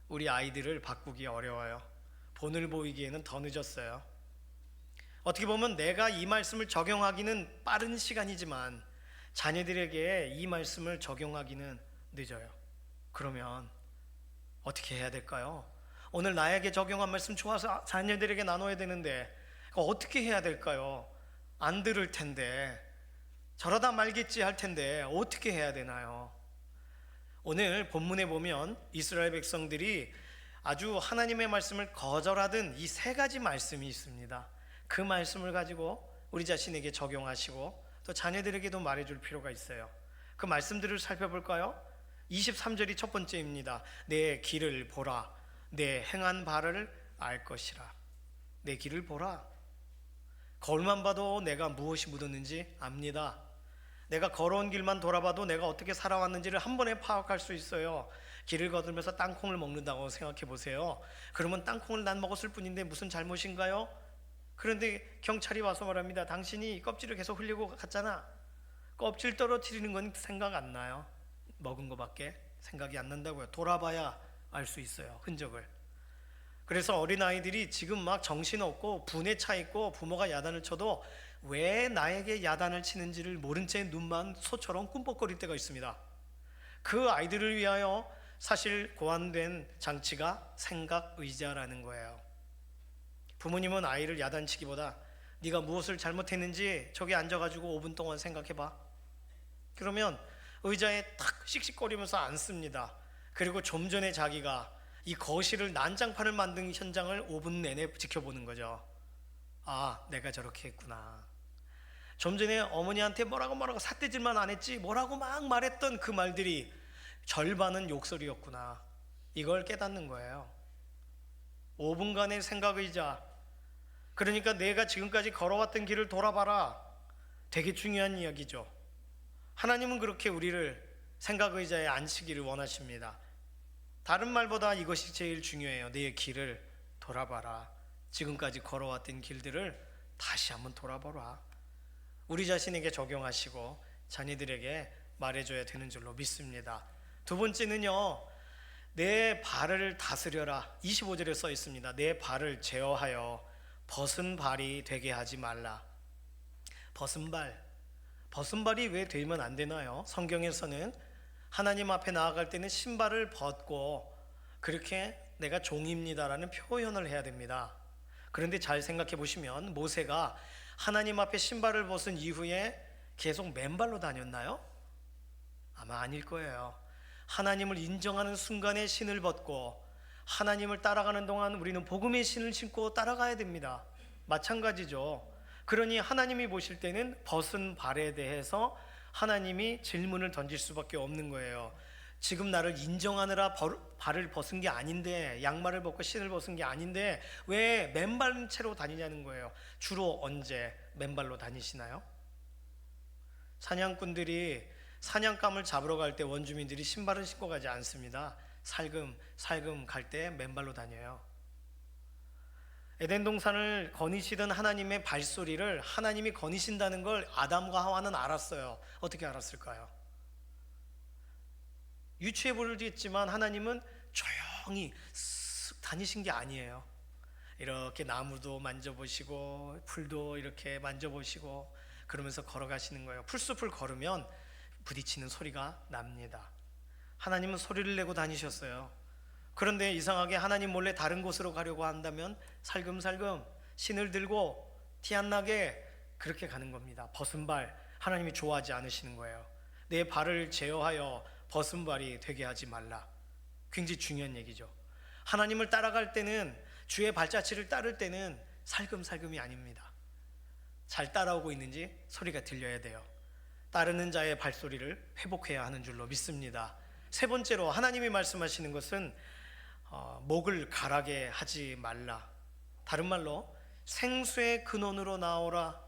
S1: 우리 아이들을 바꾸기 어려워요. 본을 보이기에는 더 늦었어요. 어떻게 보면 내가 이 말씀을 적용하기는 빠른 시간이지만 자녀들에게 이 말씀을 적용하기는 늦어요. 그러면 어떻게 해야 될까요? 오늘 나에게 적용한 말씀 좋아서 자녀들에게 나눠야 되는데 어떻게 해야 될까요? 안 들을 텐데, 저러다 말겠지 할 텐데 어떻게 해야 되나요? 오늘 본문에 보면 이스라엘 백성들이 아주 하나님의 말씀을 거절하던 이 세 가지 말씀이 있습니다. 그 말씀을 가지고 우리 자신에게 적용하시고 또 자녀들에게도 말해줄 필요가 있어요. 그 말씀들을 살펴볼까요? 23절이 첫 번째입니다. 내 길을 보라, 내 행한 바를 알 것이라. 내 길을 보라. 거울만 봐도 내가 무엇이 묻었는지 압니다. 내가 걸어온 길만 돌아봐도 내가 어떻게 살아왔는지를 한 번에 파악할 수 있어요. 길을 걸으면서 땅콩을 먹는다고 생각해 보세요. 그러면 땅콩을 난 먹었을 뿐인데 무슨 잘못인가요? 그런데 경찰이 와서 말합니다. 당신이 껍질을 계속 흘리고 갔잖아. 껍질 떨어뜨리는 건 생각 안 나요. 먹은 거밖에 생각이 안 난다고요. 돌아봐야 알 수 있어요, 흔적을. 그래서 어린아이들이 지금 막 정신없고 분에 차 있고 부모가 야단을 쳐도 왜 나에게 야단을 치는지를 모른 채 눈만 소처럼 꿈뻑거릴 때가 있습니다. 그 아이들을 위하여 사실 고안된 장치가 생각의자라는 거예요. 부모님은 아이를 야단치기보다 네가 무엇을 잘못했는지 저기 앉아가지고 5분 동안 생각해봐. 그러면 의자에 탁 씩씩거리면서 앉습니다. 그리고 좀 전에 자기가 이 거실을 난장판을 만든 현장을 5분 내내 지켜보는 거죠. 내가 저렇게 했구나. 좀 전에 어머니한테 뭐라고 삿대질만 안 했지 뭐라고 막 말했던 그 말들이 절반은 욕설이었구나. 이걸 깨닫는 거예요. 5분간의 생각의자. 그러니까 내가 지금까지 걸어왔던 길을 돌아봐라. 되게 중요한 이야기죠. 하나님은 그렇게 우리를 생각의자에 앉히기를 원하십니다. 다른 말보다 이것이 제일 중요해요. 내 길을 돌아봐라. 지금까지 걸어왔던 길들을 다시 한번 돌아보라. 우리 자신에게 적용하시고 자녀들에게 말해줘야 되는 줄로 믿습니다. 두 번째는요, 내 발을 다스려라. 25절에 써 있습니다. 내 발을 제어하여 벗은 발이 되게 하지 말라. 벗은 발이 왜 되면 안 되나요? 성경에서는 하나님 앞에 나아갈 때는 신발을 벗고 그렇게 내가 종입니다라는 표현을 해야 됩니다. 그런데 잘 생각해 보시면 모세가 하나님 앞에 신발을 벗은 이후에 계속 맨발로 다녔나요? 아마 아닐 거예요. 하나님을 인정하는 순간에 신을 벗고 하나님을 따라가는 동안 우리는 복음의 신을 신고 따라가야 됩니다. 마찬가지죠. 그러니 하나님이 보실 때는 벗은 발에 대해서 하나님이 질문을 던질 수밖에 없는 거예요. 지금 나를 인정하느라 발을 벗은 게 아닌데, 양말을 벗고 신을 벗은 게 아닌데 왜 맨발 채로 다니냐는 거예요. 주로 언제 맨발로 다니시나요? 사냥꾼들이 사냥감을 잡으러 갈 때 원주민들이 신발을 신고 가지 않습니다. 살금 갈 때 맨발로 다녀요. 에덴 동산을 거니시던 하나님의 발소리를 하나님이 거니신다는 걸 아담과 하와는 알았어요. 어떻게 알았을까요? 유추해 보겠지만 하나님은 조용히 쓱 다니신 게 아니에요. 이렇게 나무도 만져보시고 풀도 이렇게 만져보시고 그러면서 걸어가시는 거예요. 풀숲을 걸으면 부딪히는 소리가 납니다. 하나님은 소리를 내고 다니셨어요. 그런데 이상하게 하나님 몰래 다른 곳으로 가려고 한다면 살금살금 신을 들고 티 안 나게 그렇게 가는 겁니다. 벗은 발, 하나님이 좋아하지 않으시는 거예요. 내 발을 제어하여 벗은 발이 되게 하지 말라. 굉장히 중요한 얘기죠. 하나님을 따라갈 때는, 주의 발자취를 따를 때는 살금살금이 아닙니다. 잘 따라오고 있는지 소리가 들려야 돼요. 따르는 자의 발소리를 회복해야 하는 줄로 믿습니다. 세 번째로 하나님이 말씀하시는 것은 목을 가라게 하지 말라. 다른 말로 생수의 근원으로 나오라.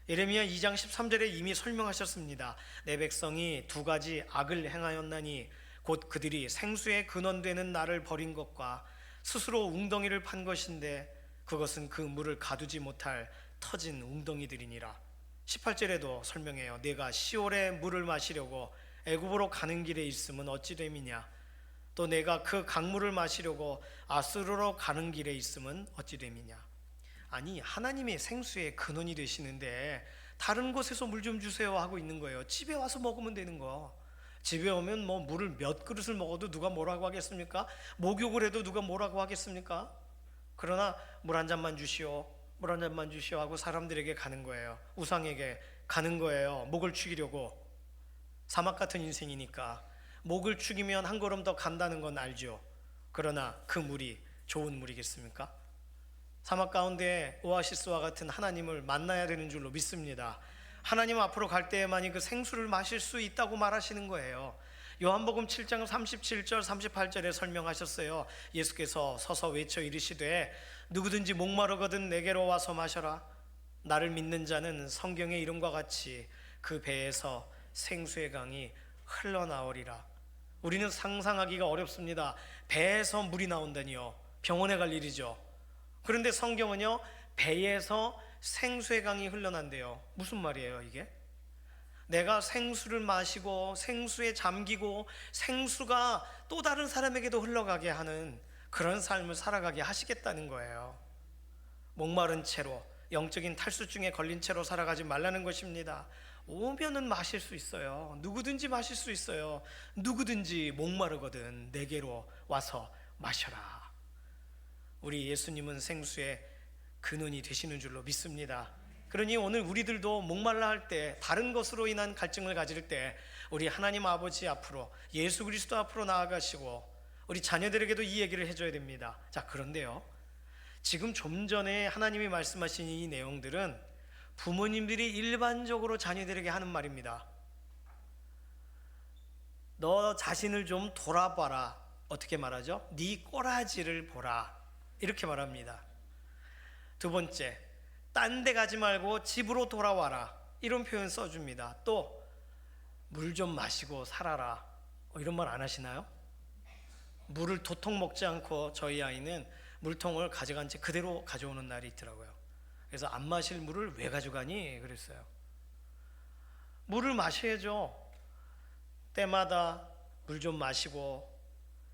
S1: 예레미야 2장 13절에 이미 설명하셨습니다. 내 백성이 두 가지 악을 행하였나니 곧 그들이 생수의 근원되는 나를 버린 것과 스스로 웅덩이를 판 것인데 그것은 그 물을 가두지 못할 터진 웅덩이들이니라. 18절에도 설명해요. 내가 시올의 물을 마시려고 애굽으로 가는 길에 있으면 어찌 됨이냐. 또 내가 그 강물을 마시려고 아수르로 가는 길에 있으면 어찌 됨이냐. 아니, 하나님의 생수의 근원이 되시는데 다른 곳에서 물 좀 주세요 하고 있는 거예요. 집에 와서 먹으면 되는 거. 집에 오면 뭐 물을 몇 그릇을 먹어도 누가 뭐라고 하겠습니까? 목욕을 해도 누가 뭐라고 하겠습니까? 그러나 물 한 잔만 주시오, 물 한 잔만 주시오 하고 사람들에게 가는 거예요. 우상에게 가는 거예요. 목을 축이려고. 사막 같은 인생이니까 목을 축이면 한 걸음 더 간다는 건 알죠. 그러나 그 물이 좋은 물이겠습니까? 사막 가운데 오아시스와 같은 하나님을 만나야 되는 줄로 믿습니다. 하나님 앞으로 갈 때에만이 그 생수를 마실 수 있다고 말하시는 거예요. 요한복음 7장 37절 38절에 설명하셨어요. 예수께서 서서 외쳐 이르시되 누구든지 목마르거든 내게로 와서 마셔라. 나를 믿는 자는 성경의 이름과 같이 그 배에서 생수의 강이 흘러나오리라. 우리는 상상하기가 어렵습니다. 배에서 물이 나온다니요. 병원에 갈 일이죠. 그런데 성경은요, 배에서 생수의 강이 흘러난대요. 무슨 말이에요 이게? 내가 생수를 마시고 생수에 잠기고 생수가 또 다른 사람에게도 흘러가게 하는 그런 삶을 살아가게 하시겠다는 거예요. 목마른 채로, 영적인 탈수증에 걸린 채로 살아가지 말라는 것입니다. 오면은 마실 수 있어요. 누구든지 마실 수 있어요. 누구든지 목마르거든 내게로 와서 마셔라. 우리 예수님은 생수의 근원이 되시는 줄로 믿습니다. 그러니 오늘 우리들도 목말라 할 때, 다른 것으로 인한 갈증을 가질 때 우리 하나님 아버지 앞으로, 예수 그리스도 앞으로 나아가시고 우리 자녀들에게도 이 얘기를 해줘야 됩니다. 자, 그런데요, 지금 좀 전에 하나님이 말씀하신 이 내용들은 부모님들이 일반적으로 자녀들에게 하는 말입니다. 너 자신을 좀 돌아봐라. 어떻게 말하죠? 네 꼬라지를 보라. 이렇게 말합니다. 두 번째, 딴 데 가지 말고 집으로 돌아와라. 이런 표현 써줍니다. 또 물 좀 마시고 살아라. 이런 말 안 하시나요? 물을 도통 먹지 않고 저희 아이는 물통을 가져간 채 그대로 가져오는 날이 있더라고요. 그래서 안 마실 물을 왜 가져가니? 그랬어요. 물을 마셔야죠. 때마다 물 좀 마시고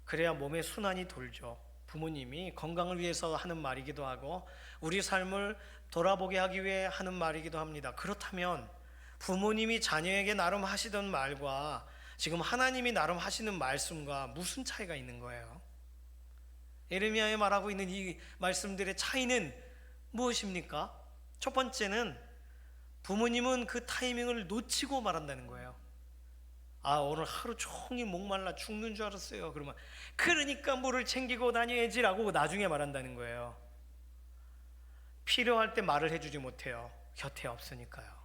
S1: 그래야 몸의 순환이 돌죠. 부모님이 건강을 위해서 하는 말이기도 하고 우리 삶을 돌아보게 하기 위해 하는 말이기도 합니다. 그렇다면 부모님이 자녀에게 나름 하시던 말과 지금 하나님이 나름 하시는 말씀과 무슨 차이가 있는 거예요? 예레미야에 말하고 있는 이 말씀들의 차이는 무엇입니까? 첫 번째는 부모님은 그 타이밍을 놓치고 말한다는 거예요. 아, 오늘 하루 종일 목말라 죽는 줄 알았어요. 그러면 그러니까 물을 챙기고 다녀야지라고 나중에 말한다는 거예요. 필요할 때 말을 해주지 못해요. 곁에 없으니까요.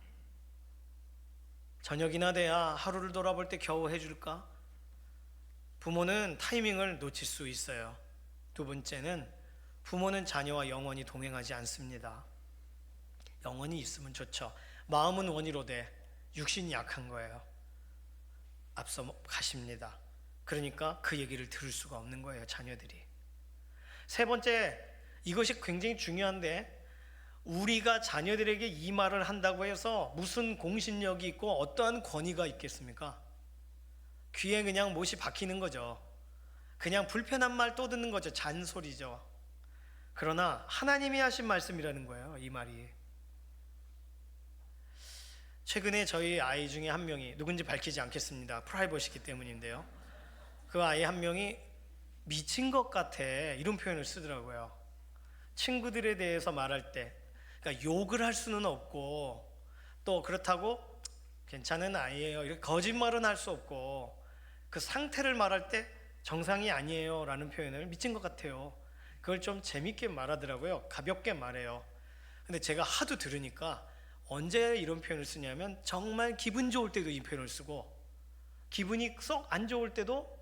S1: 저녁이나 돼야 하루를 돌아볼 때 겨우 해줄까? 부모는 타이밍을 놓칠 수 있어요. 두 번째는 부모는 자녀와 영원히 동행하지 않습니다. 영원히 있으면 좋죠. 마음은 원이로되 육신이 약한 거예요. 앞서 가십니다. 그러니까 그 얘기를 들을 수가 없는 거예요, 자녀들이. 세 번째, 이것이 굉장히 중요한데 우리가 자녀들에게 이 말을 한다고 해서 무슨 공신력이 있고 어떠한 권위가 있겠습니까? 귀에 그냥 못이 박히는 거죠. 그냥 불편한 말 또 듣는 거죠. 잔소리죠. 그러나 하나님이 하신 말씀이라는 거예요, 이 말이. 최근에 저희 아이 중에 한 명이, 누군지 밝히지 않겠습니다. 프라이버시기 때문인데요, 그 아이 한 명이 미친 것 같아 이런 표현을 쓰더라고요. 친구들에 대해서 말할 때, 그러니까 욕을 할 수는 없고 또 그렇다고 괜찮은 아이예요 이렇게 거짓말은 할 수 없고 그 상태를 말할 때 정상이 아니에요 라는 표현을 미친 것 같아요. 그걸 좀 재밌게 말하더라고요. 가볍게 말해요. 근데 제가 하도 들으니까 언제 이런 표현을 쓰냐면 정말 기분 좋을 때도 이 표현을 쓰고 기분이 썩 안 좋을 때도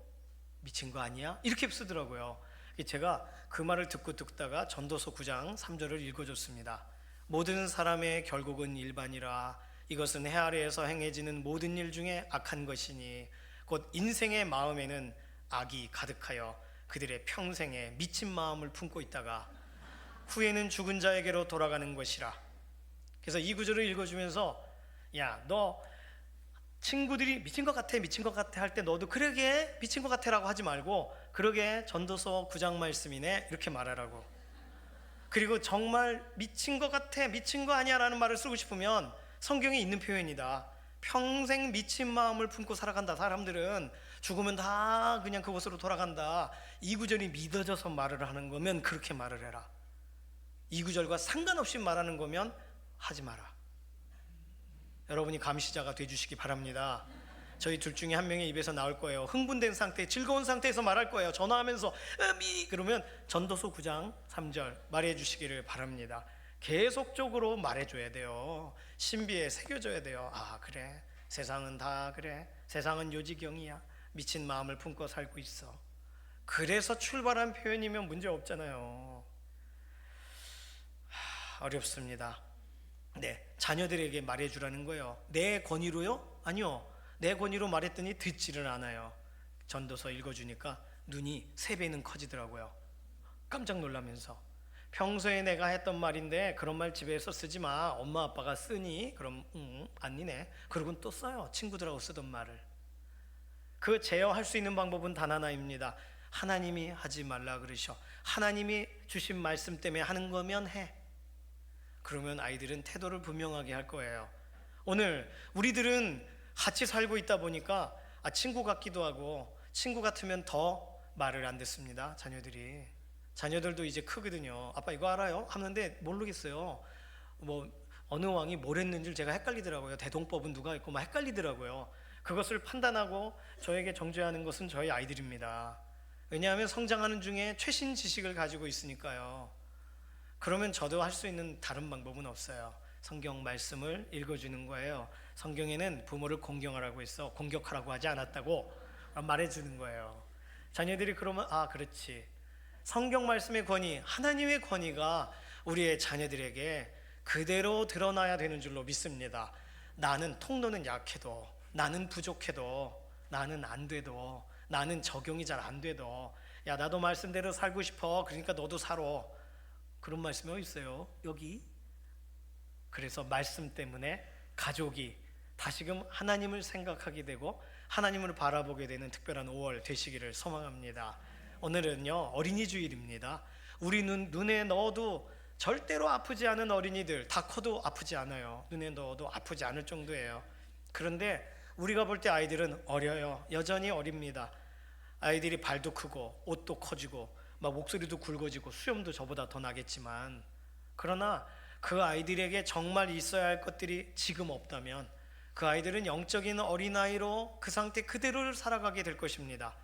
S1: 미친 거 아니야? 이렇게 쓰더라고요. 제가 그 말을 듣다가 전도서 9장 3절을 읽어줬습니다. 모든 사람의 결국은 일반이라 이것은 해 아래에서 행해지는 모든 일 중에 악한 것이니 곧 인생의 마음에는 악이 가득하여 그들의 평생에 미친 마음을 품고 있다가 후에는 죽은 자에게로 돌아가는 것이라. 그래서 이 구절을 읽어주면서 야, 너 친구들이 미친 것 같아 할 때 너도 그러게 미친 것 같아라고 하지 말고 그러게 전도서 9장 말씀이네 이렇게 말하라고. 그리고 정말 미친 것 같아 미친 거 아니야 라는 말을 쓰고 싶으면 성경에 있는 표현이다. 평생 미친 마음을 품고 살아간다. 사람들은 죽으면 다 그냥 그곳으로 돌아간다. 이 구절이 믿어져서 말을 하는 거면 그렇게 말을 해라. 이 구절과 상관없이 말하는 거면 하지 마라. 여러분이 감시자가 돼주시기 바랍니다. 저희 둘 중에 한 명의 입에서 나올 거예요. 흥분된 상태, 즐거운 상태에서 말할 거예요. 전화하면서 그러면 전도서 9장 3절 말해 주시기를 바랍니다. 계속적으로 말해줘야 돼요. 신비에 새겨줘야 돼요. 아, 그래, 세상은 다 그래, 세상은 요지경이야, 미친 마음을 품고 살고 있어. 그래서 출발한 표현이면 문제 없잖아요. 어렵습니다. 네, 자녀들에게 말해주라는 거예요. 내 권위로요? 아니요, 내 권위로 말했더니 듣지를 않아요. 전도서 읽어주니까 눈이 3배는 커지더라고요. 깜짝 놀라면서 평소에 내가 했던 말인데 그런 말 집에서 쓰지 마, 엄마 아빠가 쓰니 그럼 아니네. 그러고는 또 써요. 친구들하고 쓰던 말을. 그 제어할 수 있는 방법은 단 하나입니다. 하나님이 하지 말라 그러셔. 하나님이 주신 말씀 때문에 하는 거면 해. 그러면 아이들은 태도를 분명하게 할 거예요. 오늘 우리들은 같이 살고 있다 보니까 친구 같기도 하고, 친구 같으면 더 말을 안 듣습니다. 자녀들도 이제 크거든요. 아빠 이거 알아요? 하는데 모르겠어요. 뭐 어느 왕이 뭘 했는지 제가 헷갈리더라고요. 대동법은 누가 있고 막 헷갈리더라고요. 그것을 판단하고 저에게 정죄하는 것은 저희 아이들입니다. 왜냐하면 성장하는 중에 최신 지식을 가지고 있으니까요. 그러면 저도 할 수 있는 다른 방법은 없어요. 성경 말씀을 읽어주는 거예요. 성경에는 부모를 공경하라고 했어. 공격하라고 하지 않았다고 말해주는 거예요. 자녀들이 그러면 아, 그렇지. 성경 말씀의 권위, 하나님의 권위가 우리의 자녀들에게 그대로 드러나야 되는 줄로 믿습니다. 나는 통로는 약해도, 나는 부족해도, 나는 안 돼도, 나는 적용이 잘 안 돼도, 야, 나도 말씀대로 살고 싶어. 그러니까 너도 살아. 그런 말씀이 어디 있어요? 여기. 그래서 말씀 때문에 가족이 다시금 하나님을 생각하게 되고 하나님을 바라보게 되는 특별한 5월 되시기를 소망합니다. 오늘은요, 어린이 주일입니다. 우리 눈에 넣어도 절대로 아프지 않은 어린이들, 다 커도 아프지 않아요. 눈에 넣어도 아프지 않을 정도예요. 그런데 우리가 볼 때 아이들은 어려요. 여전히 어립니다. 아이들이 발도 크고 옷도 커지고 막 목소리도 굵어지고 수염도 저보다 더 나겠지만, 그러나 그 아이들에게 정말 있어야 할 것들이 지금 없다면 그 아이들은 영적인 어린아이로 그 상태 그대로를 살아가게 될 것입니다.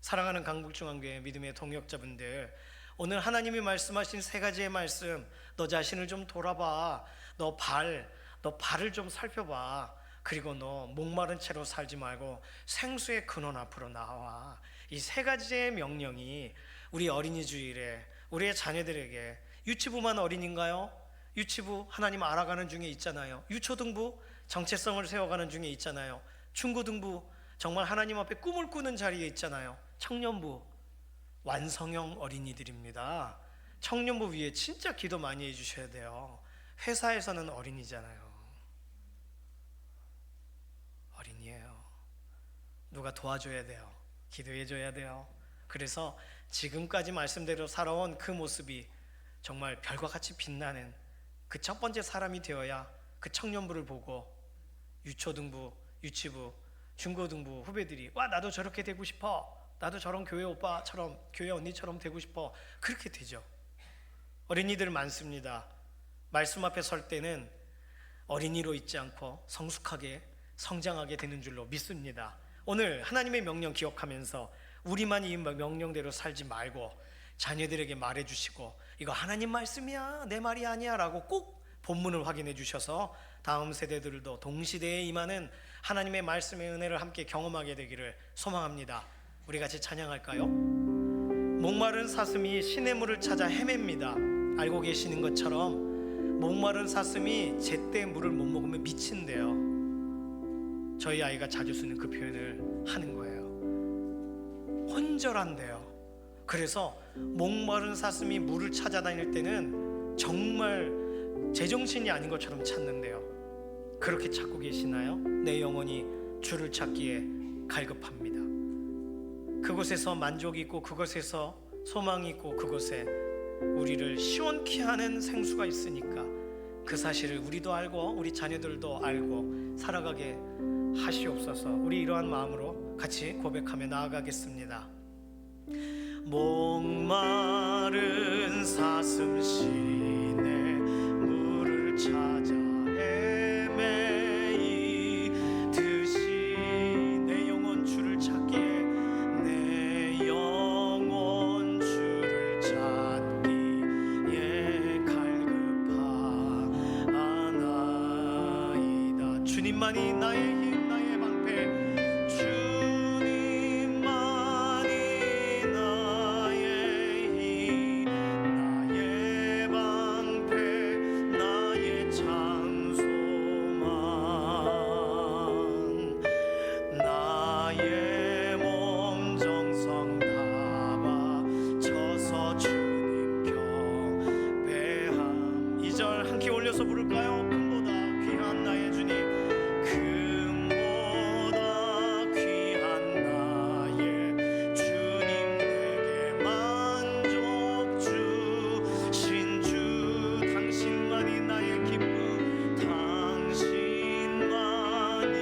S1: 사랑하는 강북중앙교회 믿음의 동역자분들, 오늘 하나님이 말씀하신 3가지의 말씀, 너 자신을 좀 돌아봐. 너 발을 좀 살펴봐. 그리고 너 목마른 채로 살지 말고 생수의 근원 앞으로 나와. 이 3가지의 명령이 우리 어린이 주일에 우리의 자녀들에게, 유치부만 어린인가요? 유치부 하나님 알아가는 중에 있잖아요. 유초등부 정체성을 세워가는 중에 있잖아요. 중고등부 정말 하나님 앞에 꿈을 꾸는 자리에 있잖아요. 청년부 완성형 어린이들입니다. 청년부 위에 진짜 기도 많이 해주셔야 돼요. 회사에서는 어린이잖아요. 어린이에요. 누가 도와줘야 돼요. 기도해줘야 돼요. 그래서 지금까지 말씀대로 살아온 그 모습이 정말 별과 같이 빛나는 그 첫 번째 사람이 되어야 그 청년부를 보고 유초등부, 유치부, 중고등부 후배들이 와, 나도 저렇게 되고 싶어. 나도 저런 교회 오빠처럼, 교회 언니처럼 되고 싶어. 그렇게 되죠. 어린이들 많습니다. 말씀 앞에 설 때는 어린이로 있지 않고 성숙하게 성장하게 되는 줄로 믿습니다. 오늘 하나님의 명령 기억하면서 우리만 이 명령대로 살지 말고 자녀들에게 말해주시고, 이거 하나님 말씀이야, 내 말이 아니야 라고 꼭 본문을 확인해 주셔서 다음 세대들도 동시대에 임하는 하나님의 말씀의 은혜를 함께 경험하게 되기를 소망합니다. 우리 같이 찬양할까요? 목마른 사슴이 시냇물을 찾아 헤맵니다. 알고 계시는 것처럼 목마른 사슴이 제때 물을 못 먹으면 미친대요. 저희 아이가 자주 쓰는 그 표현을 하는 거예요. 혼절한대요. 그래서 목마른 사슴이 물을 찾아다닐 때는 정말 제정신이 아닌 것처럼 찾는데요. 그렇게 찾고 계시나요? 내 영혼이 주를 찾기에 갈급합니다. 그곳에서 만족이 있고 그곳에서 소망이 있고 그곳에 우리를 시원케 하는 생수가 있으니까 그 사실을 우리도 알고 우리 자녀들도 알고 살아가게 하시옵소서. 우리 이러한 마음으로 같이 고백하며 나아가겠습니다. 목마른 사슴 시내 물을 찾아 헤매이듯이 내 영혼 주를 찾기에 내 영혼 주를 찾기에 갈급하나이다. 주님만이 나의 힘 나의 방패 주님만이 나의 힘 나의 방패 나의 참 소망 나의 몸 정성 다 바쳐서 주님 경배함. 2절 함께 올려서 부를까요? 금보다 귀한 나의 주님 금보다 귀한 나의 주님 내게 만족 주신 주 당신만이 나의 기쁨 당신만이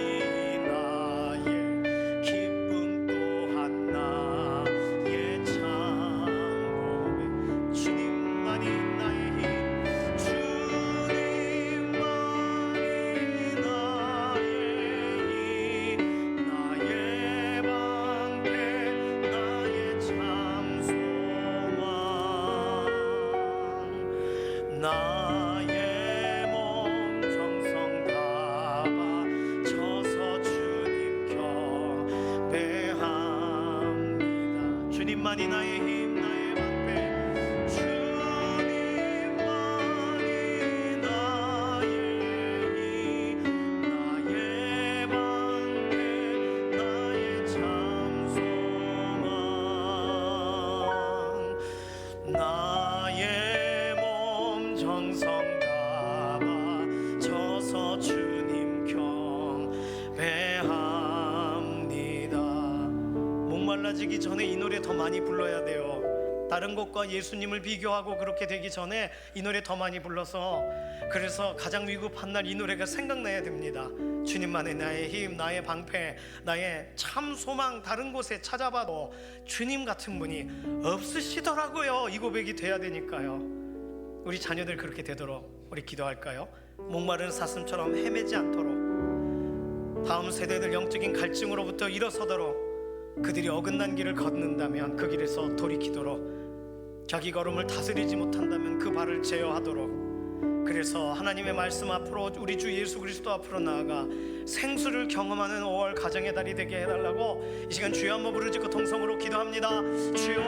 S1: 나의 기쁨 또한 나의 참고백 주님만이 나의 힘 주님만이 나의 힘 나의 방패 나의 참 소망 나의 몸 정성 다 바쳐서 주님 경배합니다. 주님만이 나의 힘 나의 방패 주님만이 나의 힘 나의 방패 나의 참 소망 나의 몸 정성 다 바쳐서 주님 경배합니다. 목말라지기 전에 이 노래 더 많이 불러야 돼요. 다른 것과 예수님을 비교하고 그렇게 되기 전에 이 노래 더 많이 불러서 그래서 가장 위급한 날 이 노래가 생각나야 됩니다. 주님만의 나의 힘 나의 방패 나의 참 소망 다른 곳에 찾아봐도 주님 같은 분이 없으시더라고요. 이 고백이 돼야 되니까요. 우리 자녀들 그렇게 되도록 우리 기도할까요? 목마른 사슴처럼 헤매지 않도록 다음 세대들 영적인 갈증으로부터 일어서도록 그들이 어긋난 길을 걷는다면 그 길에서 돌이키도록 자기 걸음을 다스리지 못한다면 그 발을 제어하도록 그래서 하나님의 말씀 앞으로 우리 주 예수 그리스도 앞으로 나아가 생수를 경험하는 5월 가정의 달이 되게 해달라고 이 시간 주여 한번 부르짖고 통성으로 기도합니다. 주여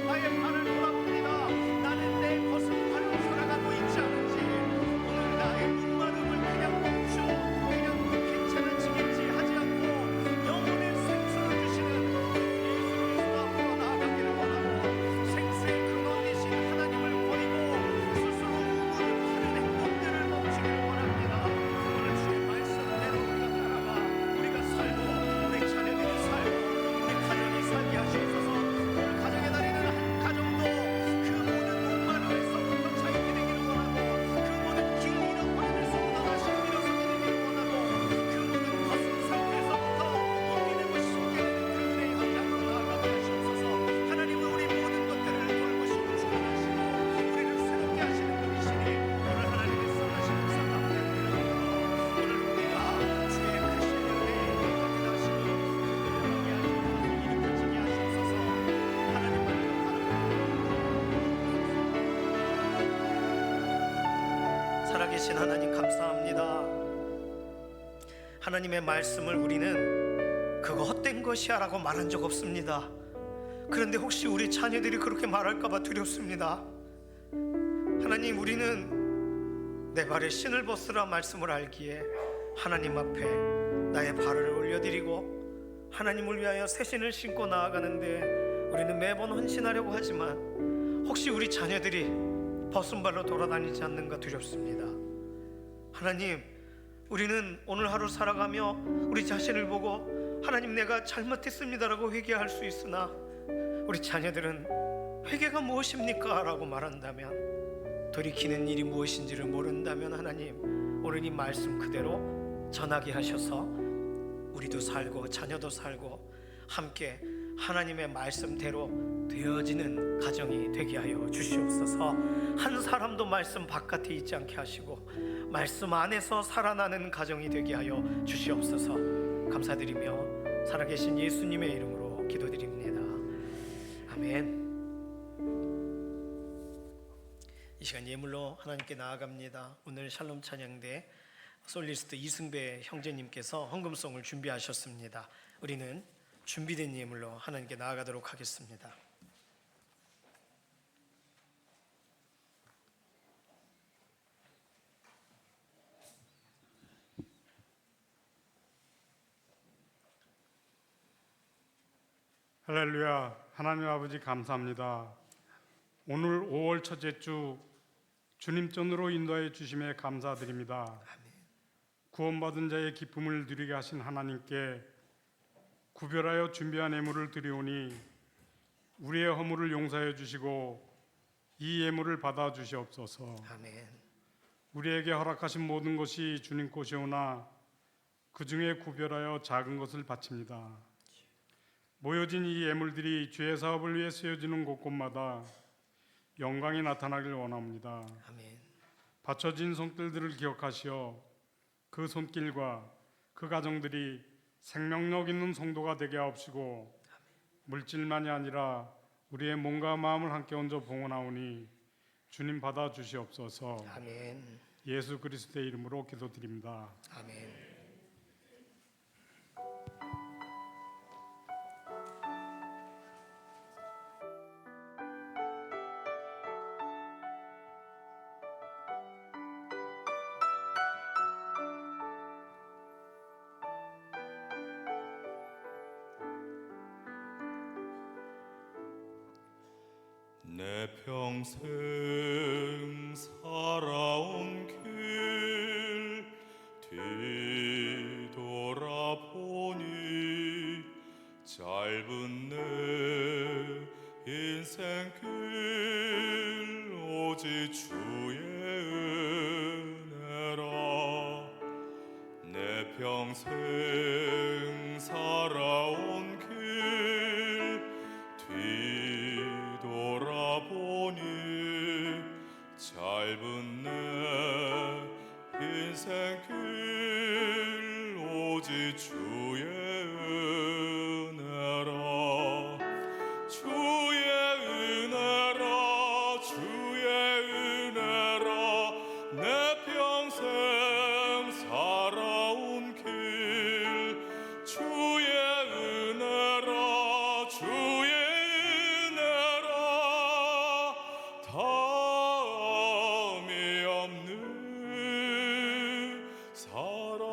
S1: 나의 살아계신 하나님 감사합니다. 하나님의 말씀을 우리는 그거 헛된 것이야 라고 말한 적 없습니다. 그런데 혹시 우리 자녀들이 그렇게 말할까봐 두렵습니다. 하나님, 우리는 내 발에 신을 벗으라 말씀을 알기에 하나님 앞에 나의 발을 올려드리고 하나님을 위하여 새 신을 신고 나아가는데 우리는 매번 헌신하려고 하지만 혹시 우리 자녀들이 벗은 발로 돌아다니지 않는가 두렵습니다. 하나님, 우리는 오늘 하루 살아가며 우리 자신을 보고 하나님, 내가 잘못했습니다라고 회개할 수 있으나 우리 자녀들은 회개가 무엇입니까? 라고 말한다면, 돌이키는 일이 무엇인지를 모른다면 하나님, 오늘 이 말씀 그대로 전하게 하셔서 우리도 살고 자녀도 살고 함께 하나님의 말씀대로 되어지는 가정이 되게 하여 주시옵소서. 한 사람도 말씀 바깥에 있지 않게 하시고 말씀 안에서 살아나는 가정이 되게 하여 주시옵소서. 감사드리며 살아계신 예수님의 이름으로 기도드립니다. 아멘. 이 시간 예물로 하나님께 나아갑니다. 오늘 샬롬 찬양대 솔리스트 이승배 형제님께서 헌금송을 준비하셨습니다. 우리는 준비된 예물로 하나님께 나아가도록 하겠습니다.
S3: 할렐루야. 하나님 아버지 감사합니다. 오늘 5월 첫째 주 주님 전으로 인도하여 주심에 감사드립니다. 구원받은 자의 기쁨을 누리게 하신 하나님께 구별하여 준비한 예물을 드리오니 우리의 허물을 용서해 주시고 이 예물을 받아 주시옵소서.
S1: 아멘.
S3: 우리에게 허락하신 모든 것이 주님 것이오나 그 중에 구별하여 작은 것을 바칩니다. 모여진 이 예물들이 주의 사업을 위해 쓰여지는 곳곳마다 영광이 나타나길 원합니다.
S1: 아멘.
S3: 바쳐진 손길들을 기억하시어 그 손길과 그 가정들이 생명력 있는 성도가 되게 하옵시고 물질만이 아니라 우리의 몸과 마음을 함께 얹어 봉헌하오니 주님 받아 주시옵소서.
S1: 아멘.
S3: 예수 그리스도의 이름으로 기도드립니다.
S1: 아멘.
S4: 내 평생 살아온 길 뒤돌아보니 짧은 내 인생길 오직 주의 은혜라. 내 평생 살아온 길 뒤돌아보니 짧은 내 인생길 오직 주의 은혜라. 주의 은혜라. 주의 은혜라. 내 평생 살아온 길 주의 은혜라. 주의 은혜라. 다음이 없는 사랑.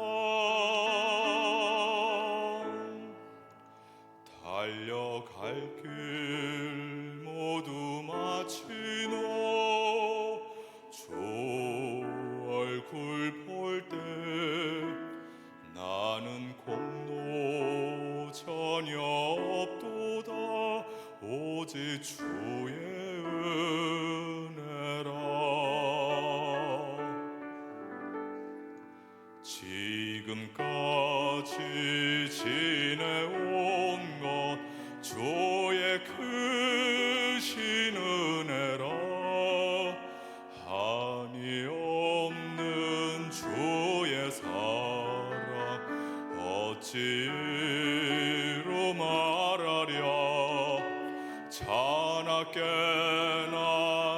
S4: 달려갈 길 모두 마치노 주 얼굴 볼 때 나는 공로 전혀 없도다. 오직 주의 은혜라. 지금까지 지내온 것 주의 크신 은혜라. 한이 없는 주의 사랑 어찌로 말하랴. 자나깨나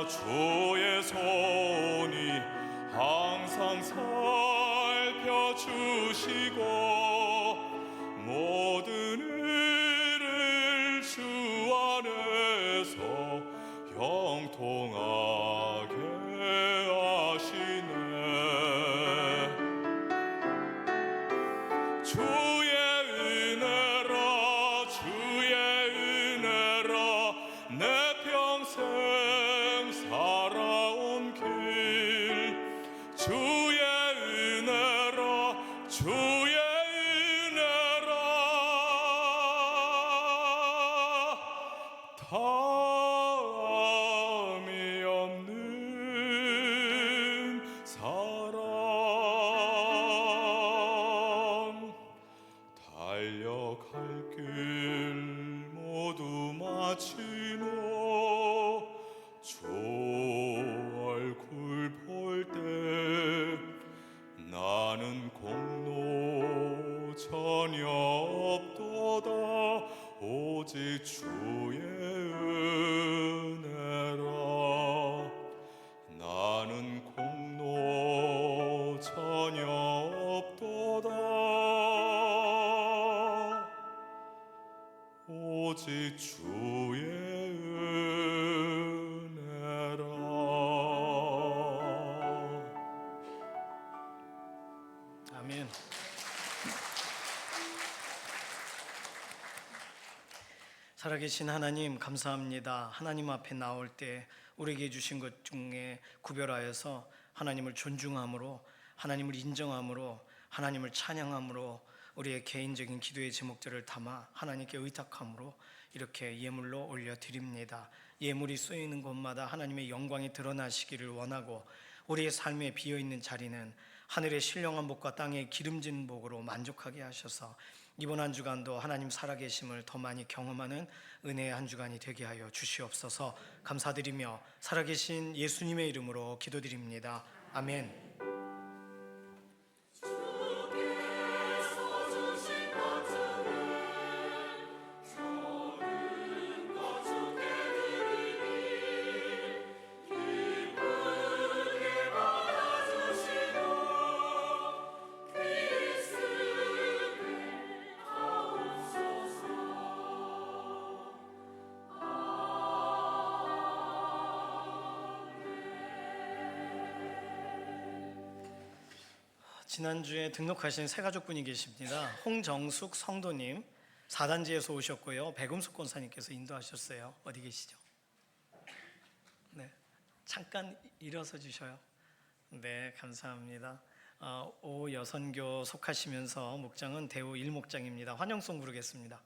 S4: 주의 손이 항상 고통하게 하시네. 주의 은혜라 내 평생 살아온 길. 주의 은혜라 다함이 없는 사랑. 달려갈 길 모두 마치노. 주 얼굴 볼 때 나는 공로 전혀 없도다. 오직 주의 은혜라. 나는 공로 전혀 없도다. 오직 주의 은혜라.
S1: 아멘. 살아계신 하나님 감사합니다. 하나님 앞에 나올 때 우리에게 주신 것 중에 구별하여서 하나님을 존중함으로, 하나님을 인정함으로, 하나님을 찬양함으로, 우리의 개인적인 기도의 제목들을 담아 하나님께 의탁함으로 이렇게 예물로 올려드립니다. 예물이 쓰이는 곳마다 하나님의 영광이 드러나시기를 원하고, 우리의 삶에 비어있는 자리는 하늘의 신령한 복과 땅의 기름진 복으로 만족하게 하셔서 이번 한 주간도 하나님 살아계심을 더 많이 경험하는 은혜의 한 주간이 되게 하여 주시옵소서. 감사드리며 살아계신 예수님의 이름으로 기도드립니다. 아멘. 지난주에 등록하신 새 가족분이 계십니다. 홍정숙 성도님, 4단지에서 오셨고요. 백음숙 권사님께서 인도하셨어요. 어디 계시죠? 네, 잠깐 일어서 주셔요. 네, 감사합니다. 오여선교 속하시면서 목장은 대우 일목장입니다. 환영송 부르겠습니다.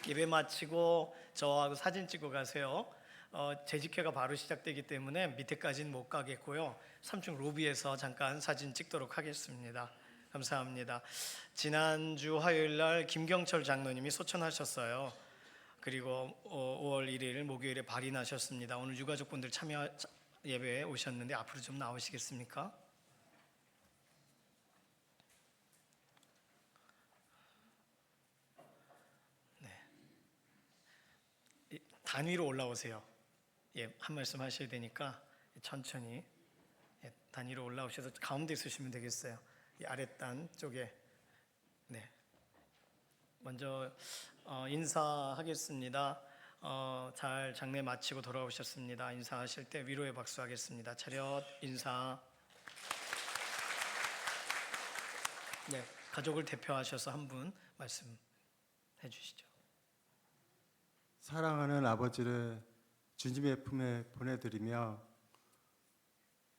S1: 예배 마치고 저하고 사진 찍고 가세요. 재직회가 바로 시작되기 때문에 밑에까지는 못 가겠고요. 3층 로비에서 잠깐 사진 찍도록 하겠습니다. 감사합니다. 지난주 화요일 날 김경철 장로님이 소천하셨어요. 그리고 5월 1일 목요일에 발인하셨습니다. 오늘 유가족분들 참여 예배에 오셨는데 앞으로 좀 나오시겠습니까? 단위로 올라오세요. 예, 한 말씀 하셔야 되니까 천천히 단위로 올라오셔서 가운데 있으시면 되겠어요. 이 아랫단 쪽에. 네. 먼저 인사하겠습니다. 잘 장례 마치고 돌아오셨습니다. 인사하실 때 위로의 박수 하겠습니다. 차렷 인사. 네, 가족을 대표하셔서 한 분 말씀해 주시죠.
S5: 사랑하는 아버지를 주님의 품에 보내드리며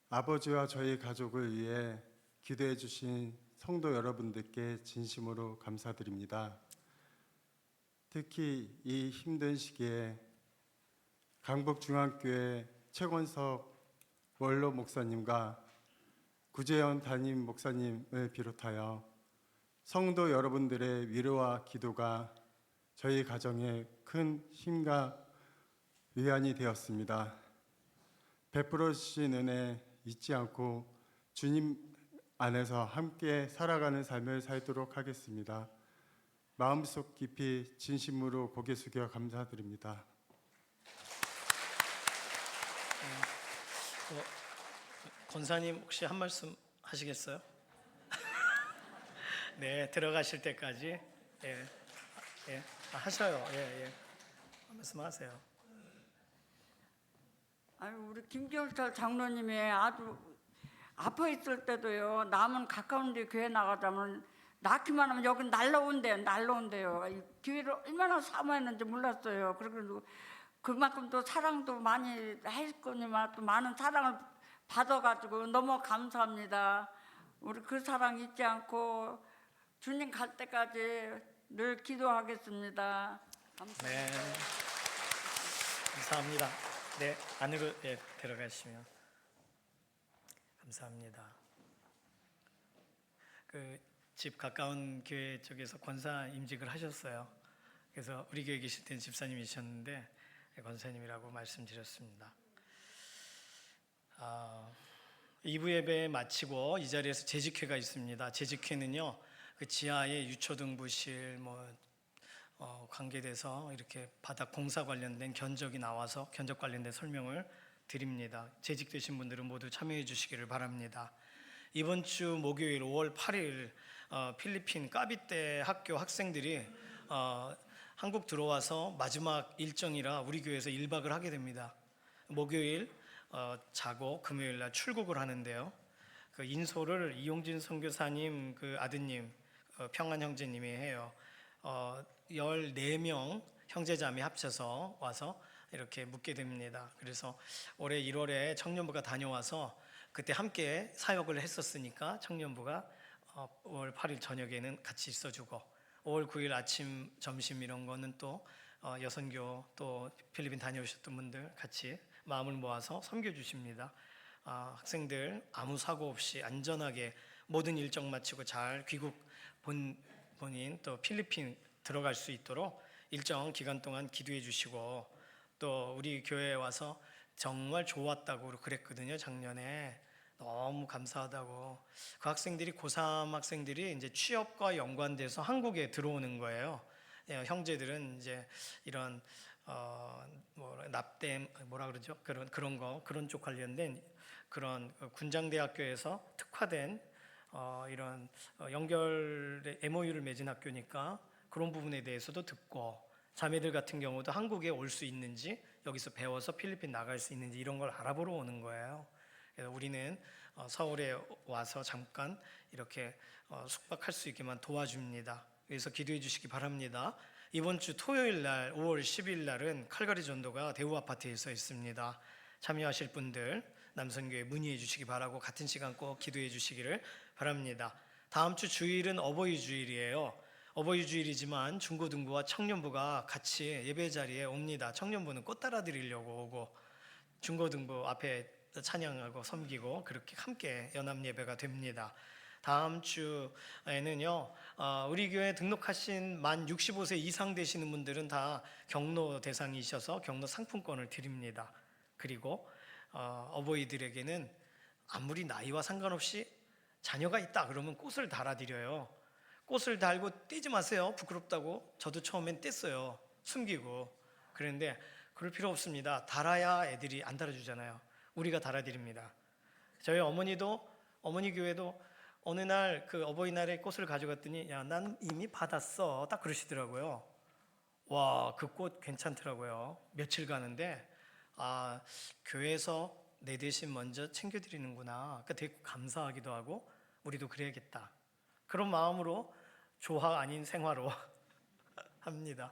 S5: 아버지와 저희 가족을 위해 기도해 주신 성도 여러분들께 진심으로 감사드립니다. 특히 이 힘든 시기에 강북중앙교회 최권석 원로 목사님과 구재현 담임 목사님을 비롯하여 성도 여러분들의 위로와 기도가 저희 가정에 큰 힘과 위안이 되었습니다. 베풀어 주신 은혜 잊지 않고 주님 안에서 함께 살아가는 삶을 살도록 하겠습니다. 마음속 깊이 진심으로 고개 숙여 감사드립니다.
S1: 권사님 혹시 한 말씀 하시겠어요? 네, 들어가실 때까지 하셔요. 말씀하세요.
S6: 아유, 우리 김경철 장로님이 아주 아파 있을 때도요. 남은 가까운데 교회 나가자면 낳기만 하면 여기 날라온대요. 이 교회를 얼마나 사모했는지 몰랐어요. 그리고 그만큼 또 사랑도 많이 했거니만 또 많은 사랑을 받아가지고 너무 감사합니다. 우리 그 사랑 잊지 않고 주님 갈 때까지 늘 기도하겠습니다. 감사합니다.
S1: 네, 감사합니다. 네, 안으로 들어가시면 감사합니다. 그 집 가까운 교회 쪽에서 권사 임직을 하셨어요. 그래서 우리 교회 계실 때는 집사님이셨는데 권사님이라고 말씀드렸습니다. 2부 예배 마치고 이 자리에서 재직회가 있습니다. 재직회는요, 그 지하에 유초등부실 관계돼서 이렇게 바닥 공사 관련된 견적이 나와서 견적 관련된 설명을 드립니다. 재직되신 분들은 모두 참여해 주시기를 바랍니다. 이번 주 목요일 5월 8일 필리핀 까비떼 학교 학생들이 한국 들어와서 마지막 일정이라 우리 교회에서 1박을 하게 됩니다. 목요일 자고 금요일 날 출국을 하는데요. 그 인솔을 이용진 선교사님 그 아드님 평안 형제님이 해요. 14명 형제자매 합쳐서 와서 이렇게 묵게 됩니다. 그래서 올해 1월에 청년부가 다녀와서 그때 함께 사역을 했었으니까 청년부가 5월 8일 저녁에는 같이 있어주고 5월 9일 아침 점심 이런 거는 또 여선교 또 필리핀 다녀오셨던 분들 같이 마음을 모아서 섬겨주십니다. 학생들 아무 사고 없이 안전하게 모든 일정 마치고 잘 귀국 본인 또 필리핀 들어갈 수 있도록 일정 기간 동안 기도해 주시고 또 우리 교회에 와서 정말 좋았다고 그랬거든요. 작년에 너무 감사하다고. 그 학생들이 고3 학생들이 이제 취업과 연관돼서 한국에 들어오는 거예요. 형제들은 이제 이런 납땜 뭐라 그러죠? 그런 쪽 관련된 그런 군장대학교에서 특화된 이런 연결 MOU를 맺은 학교니까 그런 부분에 대해서도 듣고 자매들 같은 경우도 한국에 올 수 있는지 여기서 배워서 필리핀 나갈 수 있는지 이런 걸 알아보러 오는 거예요. 그래서 우리는 서울에 와서 잠깐 이렇게 숙박할 수 있게만 도와줍니다. 그래서 기도해 주시기 바랍니다. 이번 주 토요일 날 5월 10일 날은 칼가리 전도가 대우 아파트에서 있습니다. 참여하실 분들 남선교회 문의해 주시기 바라고 같은 시간 꼭 기도해 주시기를 바랍니다. 다음 주 주일은 어버이 주일이에요. 어버이 주일이지만 중고등부와 청년부가 같이 예배 자리에 옵니다. 청년부는 꽃 따라 드리려고 오고 중고등부 앞에 찬양하고 섬기고 그렇게 함께 연합 예배가 됩니다. 다음 주에는요, 우리 교회 등록하신 만 65세 이상 되시는 분들은 다 경로 대상이셔서 경로 상품권을 드립니다. 그리고 어버이들에게는 아무리 나이와 상관없이 자녀가 있다 그러면 꽃을 달아드려요. 꽃을 달고 떼지 마세요. 부끄럽다고. 저도 처음엔 뗐어요. 숨기고. 그런데 그럴 필요 없습니다. 달아야 애들이 안 달아주잖아요. 우리가 달아드립니다. 저희 어머니 교회도 어느 날 그 어버이날에 꽃을 가져갔더니 야, 난 이미 받았어. 딱 그러시더라고요. 와, 그 꽃 괜찮더라고요. 며칠 가는데 교회에서 내 대신 먼저 챙겨드리는구나. 그러니까 되게 감사하기도 하고 우리도 그래야겠다. 그런 마음으로 조화 아닌 생화로 합니다.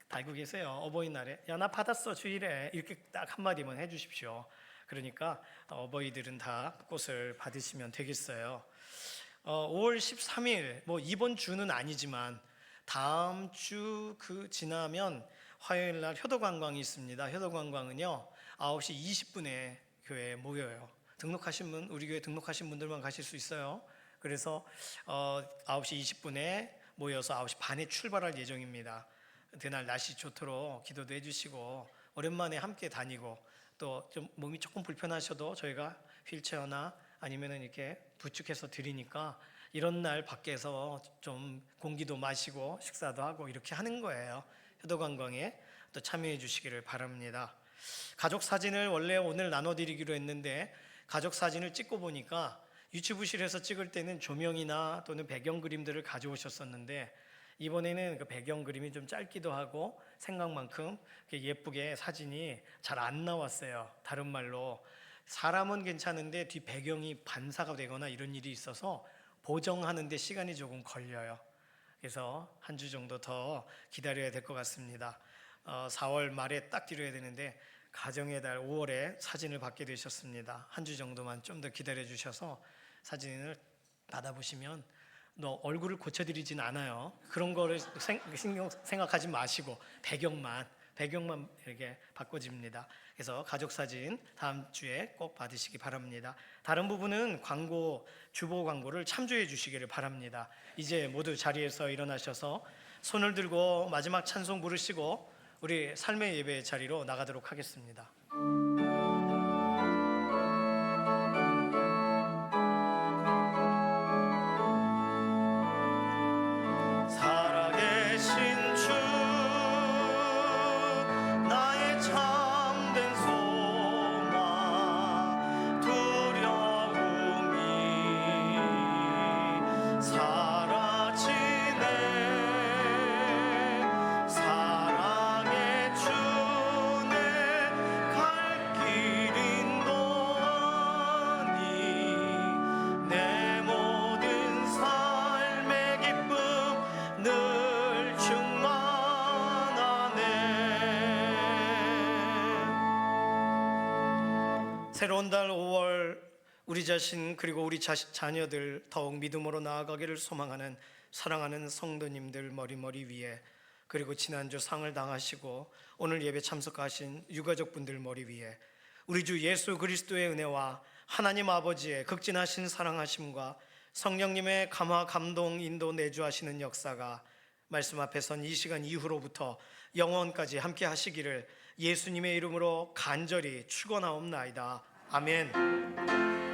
S1: 달고 계세요. 어버이날에 야, 나 받았어 주일에 이렇게 딱 한마디만 해주십시오. 그러니까 어버이들은 다 꽃을 받으시면 되겠어요. 5월 13일 이번 주는 아니지만 다음 주 지나면 화요일 날 효도관광이 있습니다. 효도관광은요 9시 20분에 교회에 모여요. 등록하신 분, 우리 교회 등록하신 분들만 가실 수 있어요. 그래서 9시 20분에 모여서 9시 반에 출발할 예정입니다. 그날 날씨 좋도록 기도도 해주시고 오랜만에 함께 다니고 또 좀 몸이 조금 불편하셔도 저희가 휠체어나 아니면은 이렇게 부축해서 드리니까 이런 날 밖에서 좀 공기도 마시고 식사도 하고 이렇게 하는 거예요. 효도관광에 또 참여해 주시기를 바랍니다. 가족 사진을 원래 오늘 나눠드리기로 했는데 가족 사진을 찍고 보니까 유치부실에서 찍을 때는 조명이나 또는 배경 그림들을 가져오셨었는데 이번에는 그 배경 그림이 좀 짧기도 하고 생각만큼 예쁘게 사진이 잘 안 나왔어요. 다른 말로 사람은 괜찮은데 뒤 배경이 반사가 되거나 이런 일이 있어서 보정하는데 시간이 조금 걸려요. 그래서 한 주 정도 더 기다려야 될 것 같습니다. 4월 말에 딱 드려야 되는데 가정의 달 5월에 사진을 받게 되셨습니다. 한 주 정도만 좀 더 기다려 주셔서 사진을 받아보시면 너 얼굴을 고쳐드리진 않아요. 그런 거를 생각하지 마시고 배경만 이렇게 바꿔집니다. 그래서 가족 사진 다음 주에 꼭 받으시기 바랍니다. 다른 부분은 광고, 주보 광고를 참조해 주시기를 바랍니다. 이제 모두 자리에서 일어나셔서 손을 들고 마지막 찬송 부르시고 우리 삶의 예배 자리로 나가도록 하겠습니다. 살아계신 주 나의 참된 소망 두려움이 사라지네 사랑의 주내 갈 길 인도하니 내 모든 삶의 기쁨 늘 충만하네. 새로운 달 5월 우리 자신 그리고 우리 자녀들 더욱 믿음으로 나아가기를 소망하는 사랑하는 성도님들 머리 위에 그리고 지난주 상을 당하시고 오늘 예배 참석하신 유가족분들 머리 위에 우리 주 예수 그리스도의 은혜와 하나님 아버지의 극진하신 사랑하심과 성령님의 감화 감동 인도 내주하시는 역사가 말씀 앞에 선 이 시간 이후로부터 영원까지 함께 하시기를 예수님의 이름으로 간절히 축원하옵나이다. 아멘.